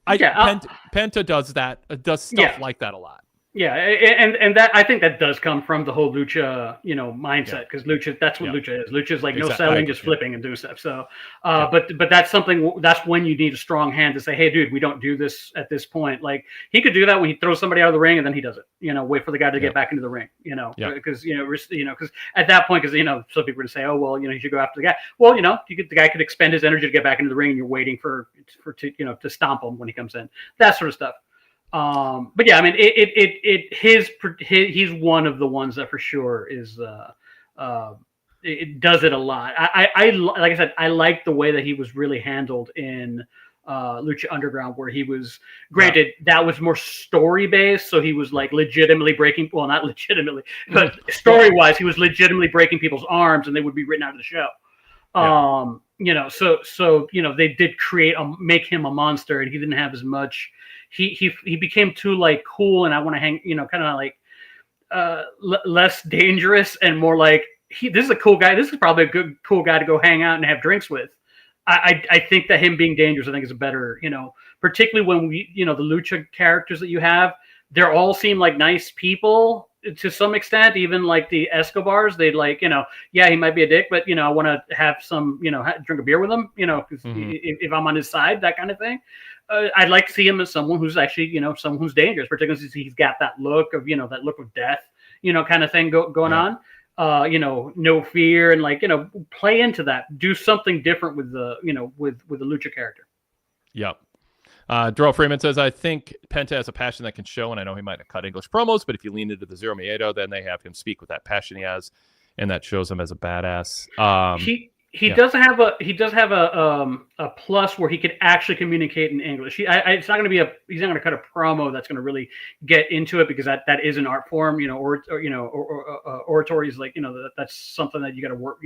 Penta does that, does stuff like that a lot. Yeah, and that I think that does come from the whole lucha, mindset, because lucha, that's what lucha is. Lucha is like no selling, just flipping and doing stuff. So, but that's when you need a strong hand to say, hey, dude, we don't do this at this point. Like he could do that when he throws somebody out of the ring, and then he does it. Wait for the guy to get back into the ring. Because because at that point, because some people would say, oh well, you should go after the guy. Well, the guy could expend his energy to get back into the ring, and you're waiting to stomp him when he comes in. That sort of stuff. But yeah, I mean, he's one of the ones that for sure is, it does it a lot. I like I said, I like the way that he was really handled in, Lucha Underground, where he was granted that was more story based. So he was like legitimately breaking, well, not legitimately, but story wise, he was legitimately breaking people's arms and they would be written out of the show. So they did make him a monster, and he didn't have as much. He became too like cool, and I want to hang, kind of like less dangerous and more like this is a cool guy. This is probably a cool guy to go hang out and have drinks with. I think that him being dangerous, I think, is a better, particularly when the lucha characters that you have, they all seem like nice people to some extent. Even like the Escobars, they like, he might be a dick, but I want to have some, drink a beer with him, because if I'm on his side, that kind of thing. I'd like to see him as someone who's actually, someone who's dangerous, particularly since he's got that look of, that look of death, kind of thing going on. No fear, and like, play into that. Do something different with the, with the lucha character. Yep. Darrell Freeman says, I think Penta has a passion that can show, and I know he might have cut English promos, but if you lean into the Zero Miedo, then they have him speak with that passion he has, and that shows him as a badass. He does have a plus where he could actually communicate in English. He's not going to cut a promo that's going to really get into it, because that is an art form, oratory is like, that's something that you got to work,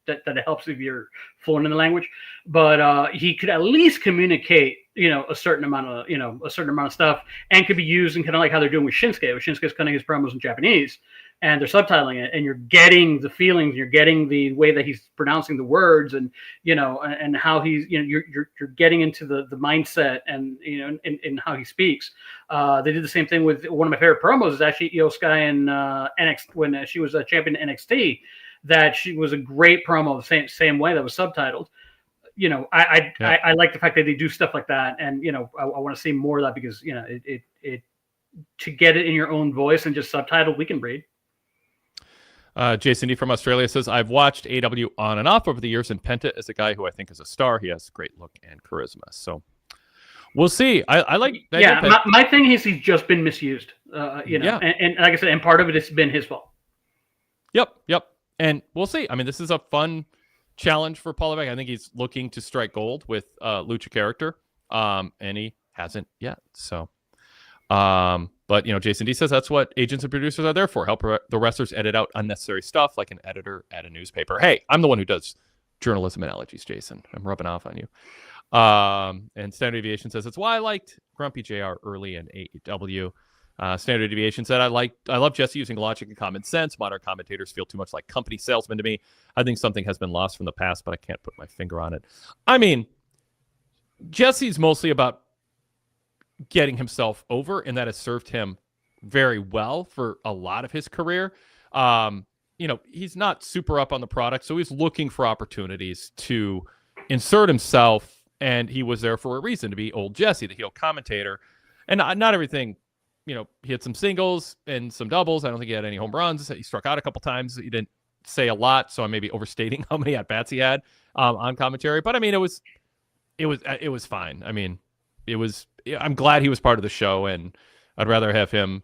that helps if you're fluent in the language. But he could at least communicate, a certain amount of stuff, and could be used in kind of like how they're doing with Shinsuke. Shinsuke's cutting his promos in Japanese, and they're subtitling it, and you're getting the feelings, you're getting the way that he's pronouncing the words, and and how he's, you're getting into the mindset, and and how he speaks. They did the same thing with one of my favorite promos is actually Io Sky in NXT when she was a champion in NXT. That she was a great promo, the same way that was subtitled. I like the fact that they do stuff like that, and I want to see more of that, because it to get it in your own voice and just subtitled, we can read. Jason D from Australia says, I've watched AW on and off over the years, and Penta is a guy who I think is a star. He has great look and charisma. So we'll see. I like that. Yeah, my thing is he's just been misused. And like I said, and part of it has been his fault. Yep. And we'll see. I mean, this is a fun challenge for Paul Levesque. I think he's looking to strike gold with Lucha character, and he hasn't yet. So, but Jason D says that's what agents and producers are there for. Help the wrestlers edit out unnecessary stuff, like an editor at a newspaper. Hey, I'm the one who does journalism analogies, Jason. I'm rubbing off on you. And Standard Deviation says it's why I liked Grumpy JR early in AEW. Standard Deviation said I love Jesse using logic and common sense. Modern commentators feel too much like company salesmen to me. I think something has been lost from the past, but I can't put my finger on it. I mean, Jesse's mostly about getting himself over, and that has served him very well for a lot of his career. He's not super up on the product, so he's looking for opportunities to insert himself, and he was there for a reason, to be old Jesse, the heel commentator. And not everything, he had some singles and some doubles. I don't think he had any home runs. He struck out a couple times. He didn't say a lot, so I may be overstating how many at-bats he had on commentary. But I mean, it was fine. I mean, I'm glad he was part of the show, and I'd rather have him,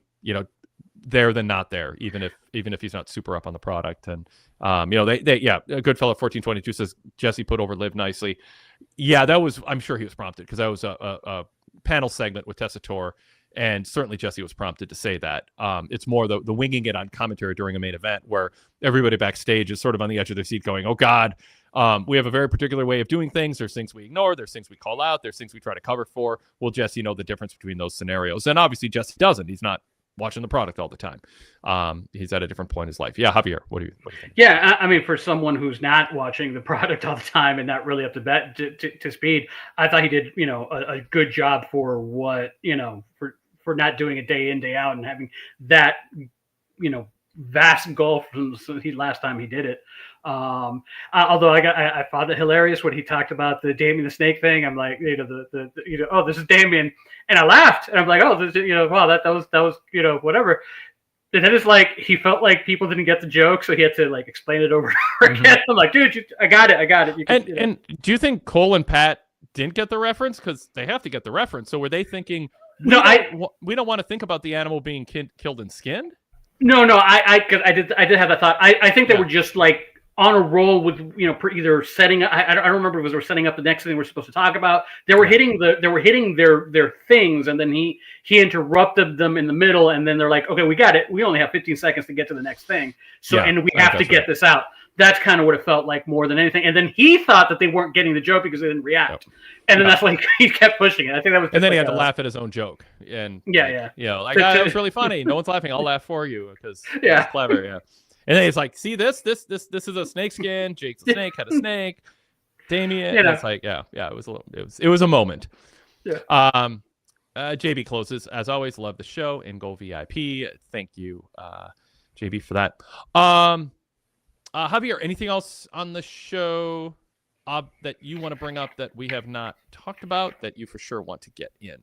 there than not there, even if he's not super up on the product. And a good fellow 1422 says Jesse put over Liv nicely. Yeah, I'm sure he was prompted, because that was a panel segment with Tessitore, and certainly Jesse was prompted to say that. It's more the winging it on commentary during a main event, where everybody backstage is sort of on the edge of their seat going, oh God, we have a very particular way of doing things. There's things we ignore. There's things we call out. There's things we try to cover for. Will Jesse know the difference between those scenarios? And obviously Jesse doesn't. He's not watching the product all the time. He's at a different point in his life. Yeah, Javier, what do you think? Yeah, I mean, for someone who's not watching the product all the time and not really up to speed, I thought he did, a good job for what, for not doing it day in, day out, and having that, vast gulf from the last time he did it. Although I found it hilarious when he talked about the Damien the Snake thing. I'm like, oh, this is Damien, and I laughed, and I'm like, oh, this, wow, that was whatever. And then it's like he felt like people didn't get the joke, so he had to like explain it over and over again. I'm like, dude, I got it. And do you think Cole and Pat didn't get the reference? Because they have to get the reference. So were they thinking, we don't want to think about the animal being killed and skinned? No, I did have that thought. I think they were just like on a roll with either setting. I don't remember if it was setting up the next thing we're supposed to talk about. They were hitting their things, and then he interrupted them in the middle, and then they're like, okay, we got it. We only have 15 seconds to get to the next thing, and we have to get this out. That's kind of what it felt like more than anything. And then he thought that they weren't getting the joke because they didn't react. Yep. And then that's why he kept pushing it. I think that was. And then he had to laugh at his own joke. And that was really funny. No one's laughing. I'll laugh for you because it's clever. Yeah. And then he's like, see this is a snake skin. Jake's a snake, had a snake. Damien. And it's like, it was a moment. Yeah. JB closes, as always, love the show and go VIP. Thank you, JB, for that. Javier, anything else on the show that you want to bring up that we have not talked about that you for sure want to get in?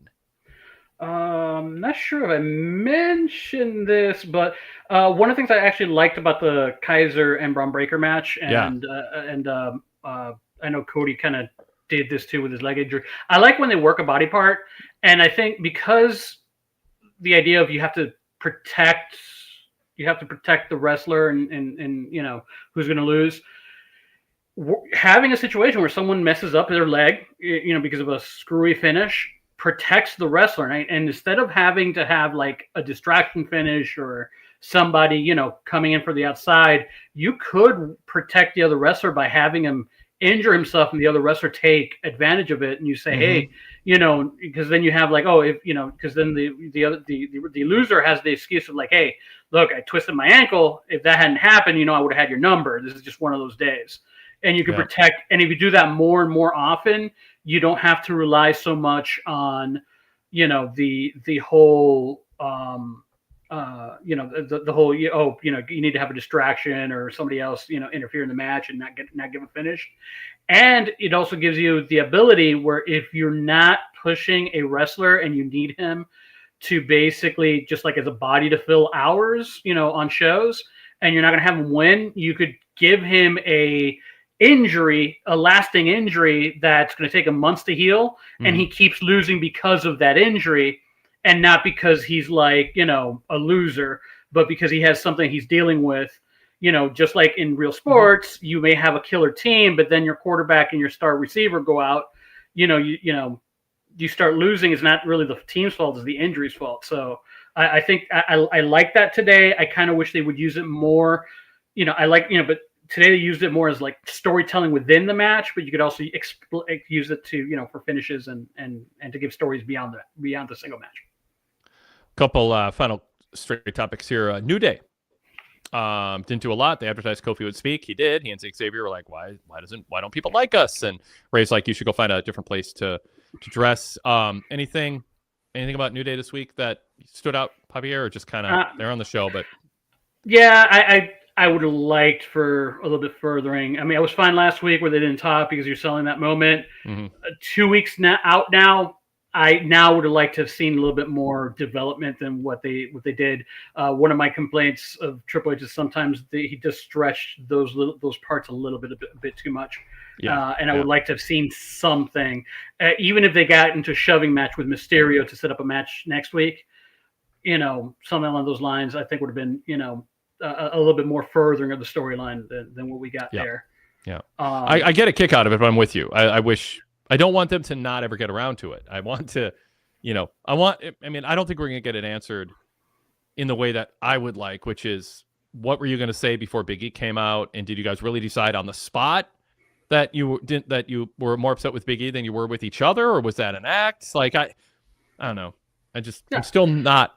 Not sure if I mentioned this, but one of the things I actually liked about the Kaiser and Braun Breaker match, and I know Cody kind of did this too with his leg injury. I like when they work a body part, and I think because the idea of you have to protect the wrestler and who's going to lose. Having a situation where someone messes up their leg, because of a screwy finish, protects the wrestler. And instead of having to have like a distraction finish or somebody, coming in for the outside, you could protect the other wrestler by having him injure himself and the other wrestler take advantage of it. And you say, hey, because then you have like, because then the loser has the excuse of like, hey, look, I twisted my ankle. If that hadn't happened, I would have had your number. This is just one of those days. And you can protect. And if you do that more and more often, you don't have to rely so much on, the whole, the whole, you need to have a distraction or somebody else, interfere in the match and not give a finish. And it also gives you the ability where if you're not pushing a wrestler and you need him to basically just like as a body to fill hours, on shows, and you're not going to have him win, you could give him a lasting injury that's going to take him months to heal, and he keeps losing because of that injury, and not because he's like, a loser, but because he has something he's dealing with. Just like in real sports, you may have a killer team, but then your quarterback and your star receiver go out, you start losing. It's not really the team's fault, it's the injury's fault. So I think I like that today. I kind of wish they would use it more. But today they used it more as like storytelling within the match, but you could also use it to, for finishes and to give stories beyond the single match. Couple final straight topics here. New Day didn't do a lot. They advertised Kofi would speak. He did. He and Xavier were like, why don't people like us? And Ray's like, you should go find a different place to dress. Anything about New Day this week that stood out, Javier, or just kind of they're on the show? But yeah, I would have liked for a little bit furthering. I mean, I was fine last week where they didn't talk because you're selling that moment. 2 weeks out now, I now would have liked to have seen a little bit more development than what they did. One of my complaints of Triple H is sometimes he just stretched those parts a bit too much. And I would like to have seen something, even if they got into a shoving match with Mysterio to set up a match next week. Something along those lines, I think would have been a little bit more furthering of the storyline than what we got there. Yeah, I get a kick out of it, but I'm with you. I don't want them to not ever get around to it. I want to, I don't think we're going to get it answered in the way that I would like, which is, what were you going to say before Big E came out? And did you guys really decide on the spot that you were more upset with Big E than you were with each other? Or was that an act? Like, I don't know. I'm still not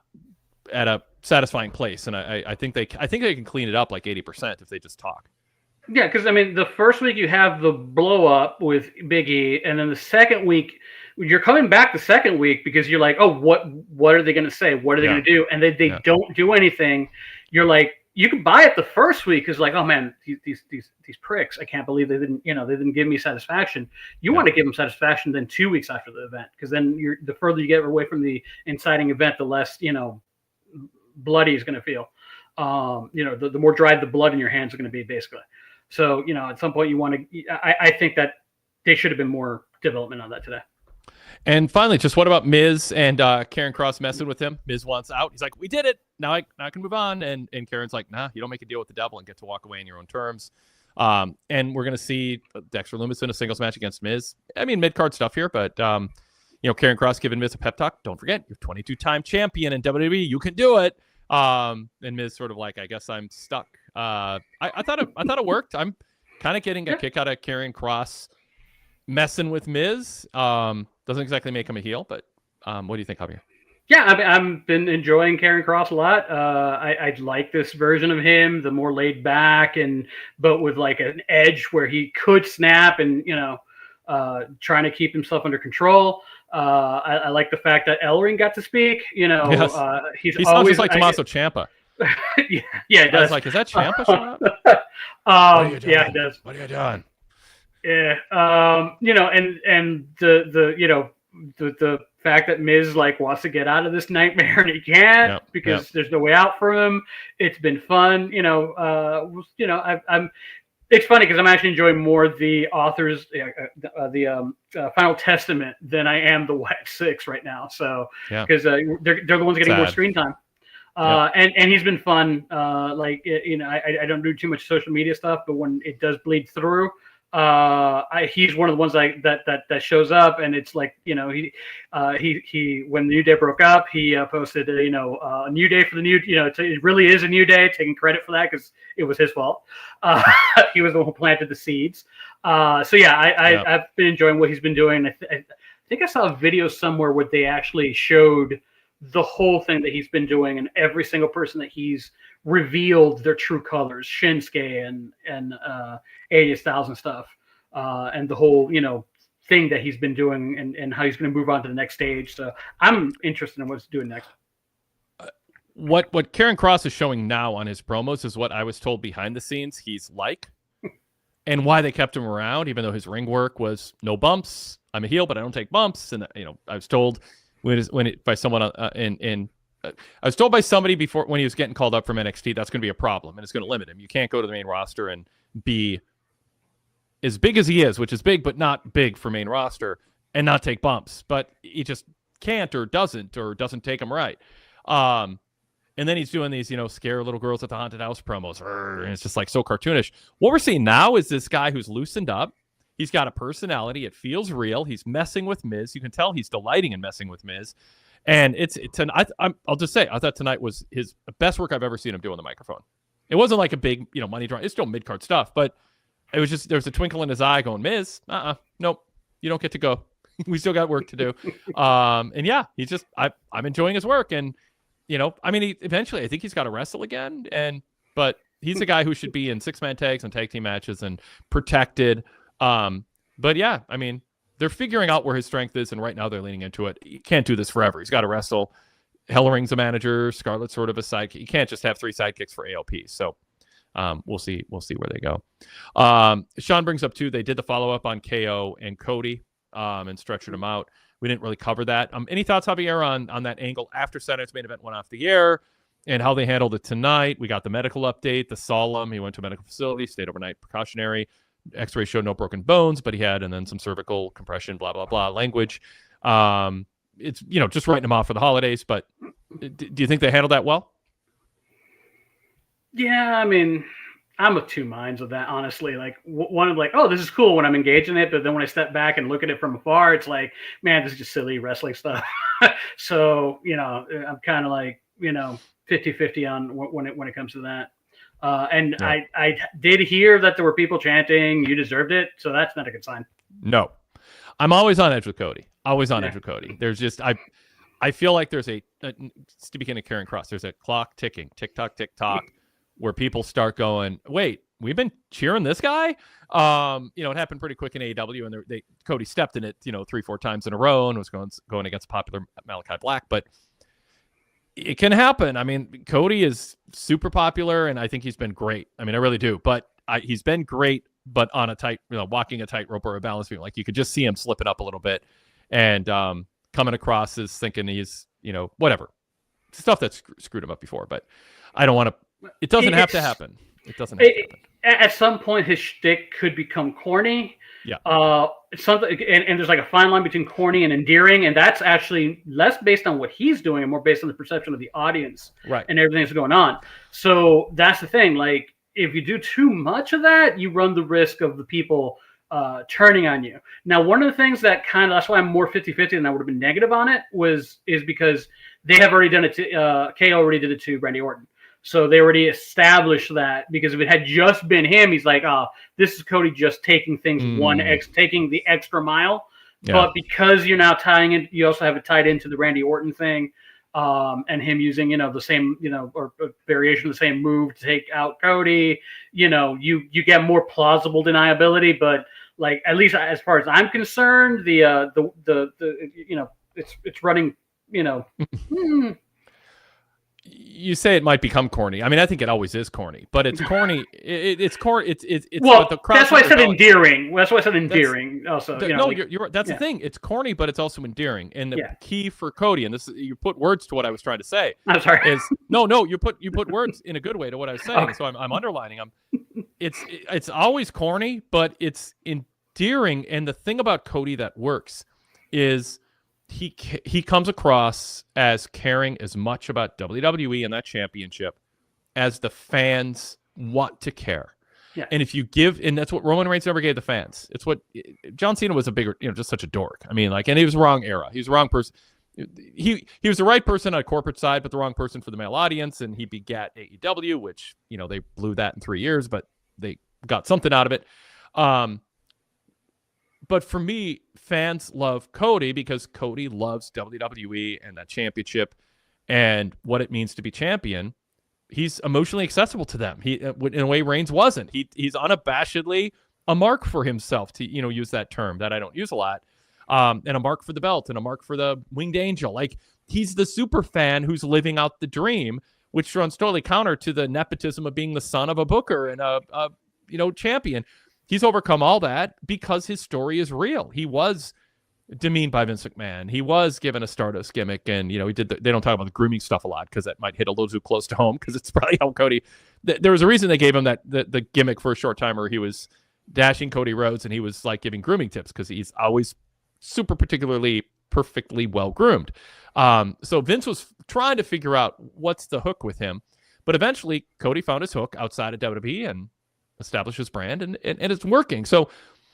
at a satisfying place. And I think they can clean it up like 80% if they just talk. Yeah, because the first week you have the blow up with Big E, and then the second week you're coming back the second week because you're like, oh, what are they going to say? What are they going to do? And they don't do anything. You're like, you can buy it the first week because like, oh man, these pricks, I can't believe they didn't give me satisfaction. You want to give them satisfaction then 2 weeks after the event, because then the further you get away from the inciting event, the less bloody is going to feel. The more dried the blood in your hands are going to be, basically. So, at some point you want to, I think that they should have been more development on that today. And finally, just what about Miz and Karen Cross messing with him? Miz wants out. He's like, we did it. Now I can move on. And Karen's like, nah, you don't make a deal with the devil and get to walk away in your own terms. And we're going to see Dexter Lumis in a singles match against Miz. I mean, mid-card stuff here, but, Karen Cross giving Miz a pep talk. Don't forget, you're 22-time champion in WWE. You can do it. And Miz sort of like, I guess I'm stuck. I thought it worked. I'm kind of getting a kick out of Karrion Kross messing with Miz. Doesn't exactly make him a heel, but what do you think, Javier? Yeah, I've been enjoying Karrion Kross a lot. I like this version of him, the more laid back but with like an edge where he could snap and trying to keep himself under control. I like the fact that Ellering got to speak. Yes. He sounds just like Tommaso Ciampa. yeah, it does. I was like, is that Ciampa showing up? Yeah, it does. What are you doing? Yeah, and the fact that Miz like wants to get out of this nightmare and he can't because there's no way out for him. It's been fun. I'm. It's funny because I'm actually enjoying more the authors, the Final Testament than I am the White Six right now. So because they're the ones getting more screen time. And he's been fun. I don't do too much social media stuff, but when it does bleed through, he's one of the ones that shows up, and it's like, he when the New Day broke up, he posted a New Day for the new, it really is a new day, taking credit for that because it was his fault. He was the one who planted the seeds. I've been enjoying what he's been doing. I think I saw a video somewhere where they actually showed the whole thing that he's been doing, and every single person that he's revealed their true colors, Shinsuke and AJ Styles and stuff, and the whole thing that he's been doing and how he's going to move on to the next stage. So I'm interested in what he's doing next. What Karrion Kross is showing now on his promos is what I was told behind the scenes he's like, and why they kept him around, even though his ring work was no bumps. I'm a heel, but I don't take bumps. And I was told by someone in I was told by somebody before when he was getting called up from NXT, that's going to be a problem and it's going to limit him. You can't go to the main roster and be as big as he is, which is big, but not big for main roster, and not take bumps. But he just can't or doesn't take them right. And then he's doing these, scare little girls at the haunted house promos. And it's just like so cartoonish. What we're seeing now is this guy who's loosened up. He's got a personality. It feels real. He's messing with Miz. You can tell he's delighting in messing with Miz. And I'll just say, I thought tonight was his best work I've ever seen him do on the microphone. It wasn't like a big, money draw. It's still mid-card stuff, but it was just, there was a twinkle in his eye going, Miz, nope, you don't get to go. We still got work to do. And yeah, he's just, I'm enjoying his work. And, eventually I think he's got to wrestle again. But he's a guy who should be in 6-man tags and tag team matches and protected. But yeah, they're figuring out where his strength is, and right now they're leaning into it. He can't do this forever. He's got to wrestle. Hellering's a manager. Scarlett's sort of a sidekick. You can't just have 3 sidekicks for ALP. So we'll see where they go. Sean brings up too, they did the follow-up on KO and Cody and stretched him out. We didn't really cover that. Any thoughts, Javier, on that angle after Saturday's main event went off the air and how they handled it tonight? We got the medical update, the solemn. He went to a medical facility, stayed overnight, precautionary. X-ray showed no broken bones, but he had, and then some cervical compression, blah, blah, blah, language. It's, just writing him off for the holidays, but do you think they handled that well? Yeah, I'm of two minds with that, honestly. Like, one of oh, this is cool when I'm engaged in it, but then when I step back and look at it from afar, it's like, man, this is just silly wrestling stuff. So, I'm kind of 50-50 on when it comes to that. And yeah. I did hear that there were people chanting, "You deserved it," so that's not a good sign. No, I'm always on edge with Cody. Always on edge with Cody. There's just I feel like there's speaking of Karrion Kross, there's a clock ticking, tick tock, where people start going, "Wait, we've been cheering this guy." It happened pretty quick in AEW, and Cody stepped in it, 3-4 times in a row, and was going against popular Malachi Black, but. It can happen. Cody is super popular, and I think he's been great. I really do. But he's been great, but on a tight, walking a tightrope or a balance beam. Like you could just see him slipping up a little bit, and coming across as thinking he's, whatever stuff that's screwed him up before. But I don't want to. It doesn't have to happen. It doesn't have to happen. At some point, his shtick could become corny. Yeah. Something, and there's a fine line between corny and endearing, and that's actually less based on what he's doing and more based on the perception of the audience, right? And everything that's going on. So that's the thing. Like, if you do too much of that, you run the risk of the people turning on you. Now, one of the things that that's why I'm more 50-50 than I would have been negative on it is because they have already done it to KO already did it to Randy Orton. So they already established that, because if it had just been him, he's like, oh, this is Cody just taking things taking the extra mile. Yeah. But because you're now tying it, you also have it tied into the Randy Orton thing, and him using, the same, or a variation of the same move to take out Cody. You get more plausible deniability, but at least as far as I'm concerned, it's running, You say it might become corny. I think it always is corny, but it's corny. It's corny. It's well. That's why I said endearing. That's why I said endearing. Also, you're right. That's the thing. It's corny, but it's also endearing. And the key for Cody, and you put words to what I was trying to say. I'm sorry. Is you put words in a good way to what I was saying. Okay. So I'm underlining them. It's always corny, but it's endearing. And the thing about Cody that works is. He comes across as caring as much about WWE and that championship as the fans want to care. Yeah. And if you give, and that's what Roman Reigns never gave the fans. It's what John Cena was a bigger, just such a dork. And he was the wrong era. He was the wrong person. He was the right person on a corporate side, but the wrong person for the male audience. And he begat AEW, which, they blew that in 3 years, but they got something out of it. But for me, fans love Cody because Cody loves WWE and that championship and what it means to be champion. He's emotionally accessible to them. He, in a way, Reigns wasn't. He's unabashedly a mark for himself, to use that term that I don't use a lot, and a mark for the belt and a mark for the winged angel. Like, he's the super fan who's living out the dream, which runs totally counter to the nepotism of being the son of a booker and a champion. He's overcome all that because his story is real. He was demeaned by Vince McMahon. He was given a Stardust gimmick, and he did. They don't talk about the grooming stuff a lot because that might hit a little too close to home. Because it's probably how Cody. There was a reason they gave him the gimmick for a short time where he was dashing Cody Rhodes, and he was like giving grooming tips because he's always super particularly perfectly well groomed. So Vince was trying to figure out what's the hook with him, but eventually Cody found his hook outside of WWE and established his brand, and it's working. So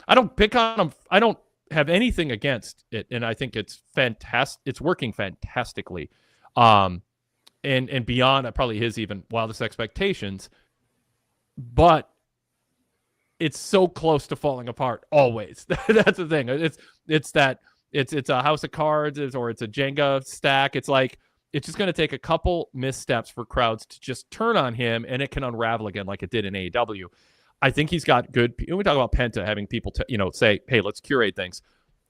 I don't pick on him. I don't have anything against it, and I think it's fantastic. It's working fantastically, and beyond probably his even wildest expectations. But it's so close to falling apart always. That's the thing. It's a house of cards or it's a Jenga stack. It's like it's just going to take a couple missteps for crowds to just turn on him, and it can unravel again like it did in AEW. I think he's got good. When we talk about Penta having people, say, "Hey, let's curate things."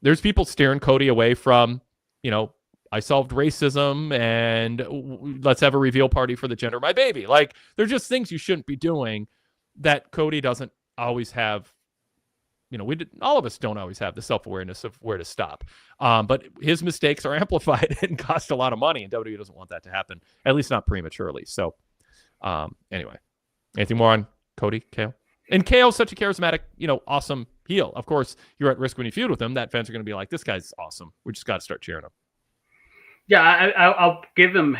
There's people steering Cody away from, I solved racism, and let's have a reveal party for the gender of my baby. Like, there's just things you shouldn't be doing that Cody doesn't always have. All of us don't always have the self-awareness of where to stop. But his mistakes are amplified and cost a lot of money, and WWE doesn't want that to happen, at least not prematurely. So, anyway, anything more on Cody, KO? And KO's such a charismatic, awesome heel. Of course, you're at risk when you feud with him. That fans are going to be like, this guy's awesome. We just got to start cheering him. Yeah, I'll give him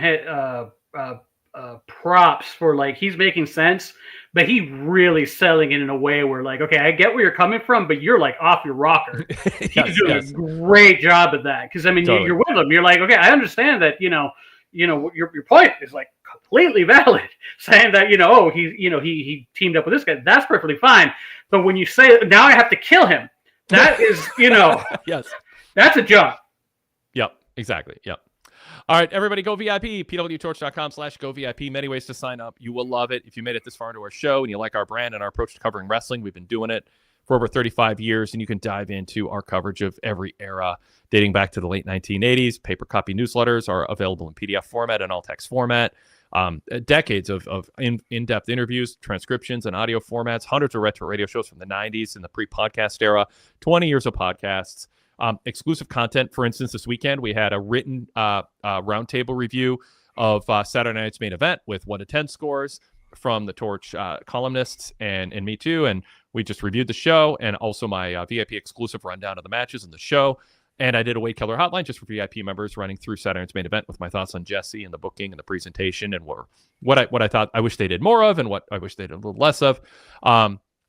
props for, like, he's making sense, but he really selling it in a way where, like, okay, I get where you're coming from, but you're like off your rocker. He's doing a great job at that. Because I mean, totally. You're with him. You're like, okay, I understand that. Your point is like completely valid. Saying that he teamed up with this guy, that's perfectly fine. But when you say now I have to kill him, that is yes, that's a jump. Yep, exactly. Yep. All right, everybody, go VIP, PWTorch.com/GoVIP. Many ways to sign up. You will love it. If you made it this far into our show and you like our brand and our approach to covering wrestling, we've been doing it for over 35 years, and you can dive into our coverage of every era dating back to the late 1980s. Paper copy newsletters are available in PDF format and all text format. Decades of in-depth interviews, transcriptions, and audio formats. Hundreds of retro radio shows from the 90s and the pre-podcast era. 20 years of podcasts. Exclusive content. For instance, this weekend we had a written roundtable review of Saturday night's main event with 1 to 10 scores from the Torch columnists and me too. And we just reviewed the show, and also my VIP exclusive rundown of the matches in the show. And I did a Wade Keller hotline just for VIP members, running through Saturday night's main event with my thoughts on Jesse and the booking and the presentation, and what I thought I wish they did more of and what I wish they did a little less of.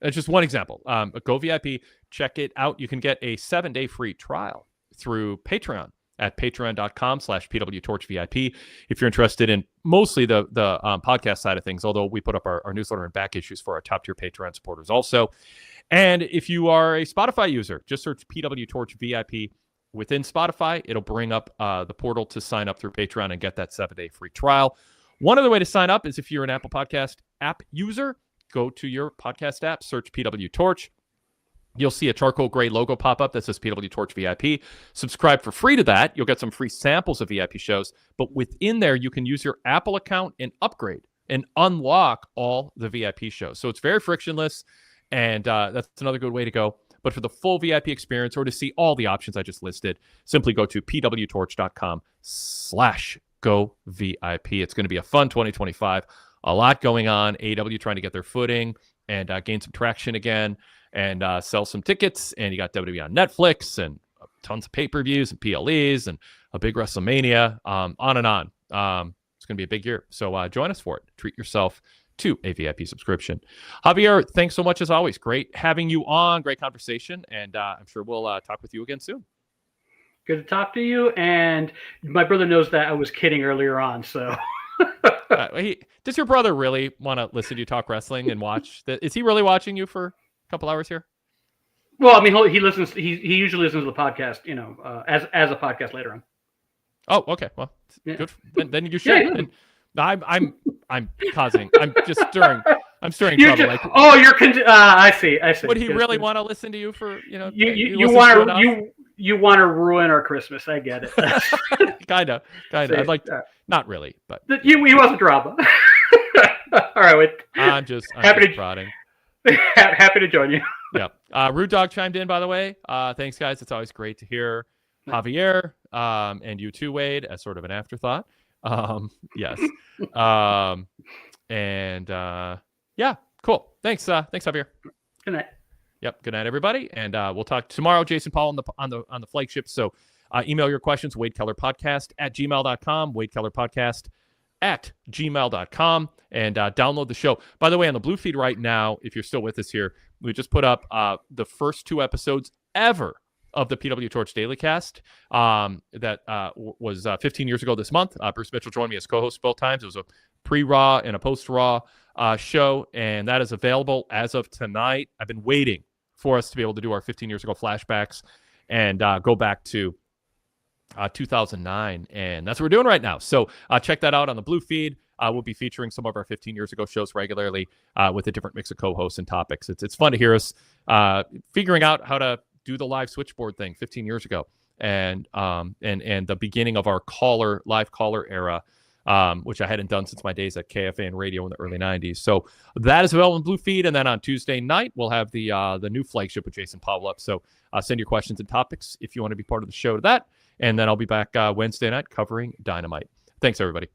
It's just one example. Go VIP, check it out. You can get a 7-day free trial through Patreon at patreon.com/PWTorchVIP. If you're interested in mostly the podcast side of things, although we put up our newsletter and back issues for our top tier Patreon supporters also. And if you are a Spotify user, just search PWTorch VIP within Spotify. It'll bring up the portal to sign up through Patreon and get that 7-day free trial. One other way to sign up is if you're an Apple Podcast app user, go to your podcast app, search PWTorch. You'll see a charcoal gray logo pop up that says PWTorch VIP. Subscribe for free to that. You'll get some free samples of VIP shows. But within there, you can use your Apple account and upgrade and unlock all the VIP shows. So it's very frictionless, and that's another good way to go. But for the full VIP experience or to see all the options I just listed, simply go to PWTorch.com/GoVIP. It's going to be a fun 2025. A lot going on. AEW trying to get their footing and gain some traction again and sell some tickets. And you got WWE on Netflix and tons of pay-per-views and PLEs and a big WrestleMania, on and on. It's going to be a big year. So join us for it. Treat yourself to a VIP subscription. Javier, thanks so much as always. Great having you on. Great conversation. And I'm sure we'll talk with you again soon. Good to talk to you. And my brother knows that I was kidding earlier on, so... Does your brother really want to listen to you talk wrestling and watch? Is he really watching you for a couple hours here? Well, I mean, he listens. He usually listens to the podcast, as a podcast later on. Oh, okay. Well, yeah. Good. Then you should. Yeah. And I'm causing. I'm just stirring. I'm stirring trouble. I see. Would he really want to listen to you for You want to ruin our Christmas? I get it. Kinda. I'd like to, not really, but he wasn't drama. All right, wait. I'm just prodding. Happy to join you. Yeah. Rude Dog chimed in, by the way. Thanks, guys. It's always great to hear Javier, and you too, Wade, as sort of an afterthought. Yes. Yeah, cool. Thanks, Javier. Good night. Yep. Good night, everybody, and we'll talk tomorrow. Jason Paul on the flagship. So email your questions, wadekellerpodcast@gmail.com, wadekellerpodcast@gmail.com, and download the show. By the way, on the Blue Feed right now, if you're still with us here, we just put up the first 2 episodes ever of the PWTorch Daily Cast that was 15 years ago this month. Bruce Mitchell joined me as co-host both times. It was a pre-Raw and a post-Raw show, and that is available as of tonight. I've been waiting for us to be able to do our 15 years ago flashbacks and go back to 2009, and that's what we're doing right now. So check that out on the Blue Feed. We'll be featuring some of our 15 years ago shows regularly with a different mix of co-hosts and topics. It's fun to hear us figuring out how to do the live switchboard thing 15 years ago, and the beginning of our live caller era, which I hadn't done since my days at KFA and radio in the early 90s. So that is available on Blue Feed, and then on Tuesday night we'll have the new flagship with Jason Paul up. So send your questions and topics if you want to be part of the show to that, and then I'll be back Wednesday night covering Dynamite. Thanks, everybody.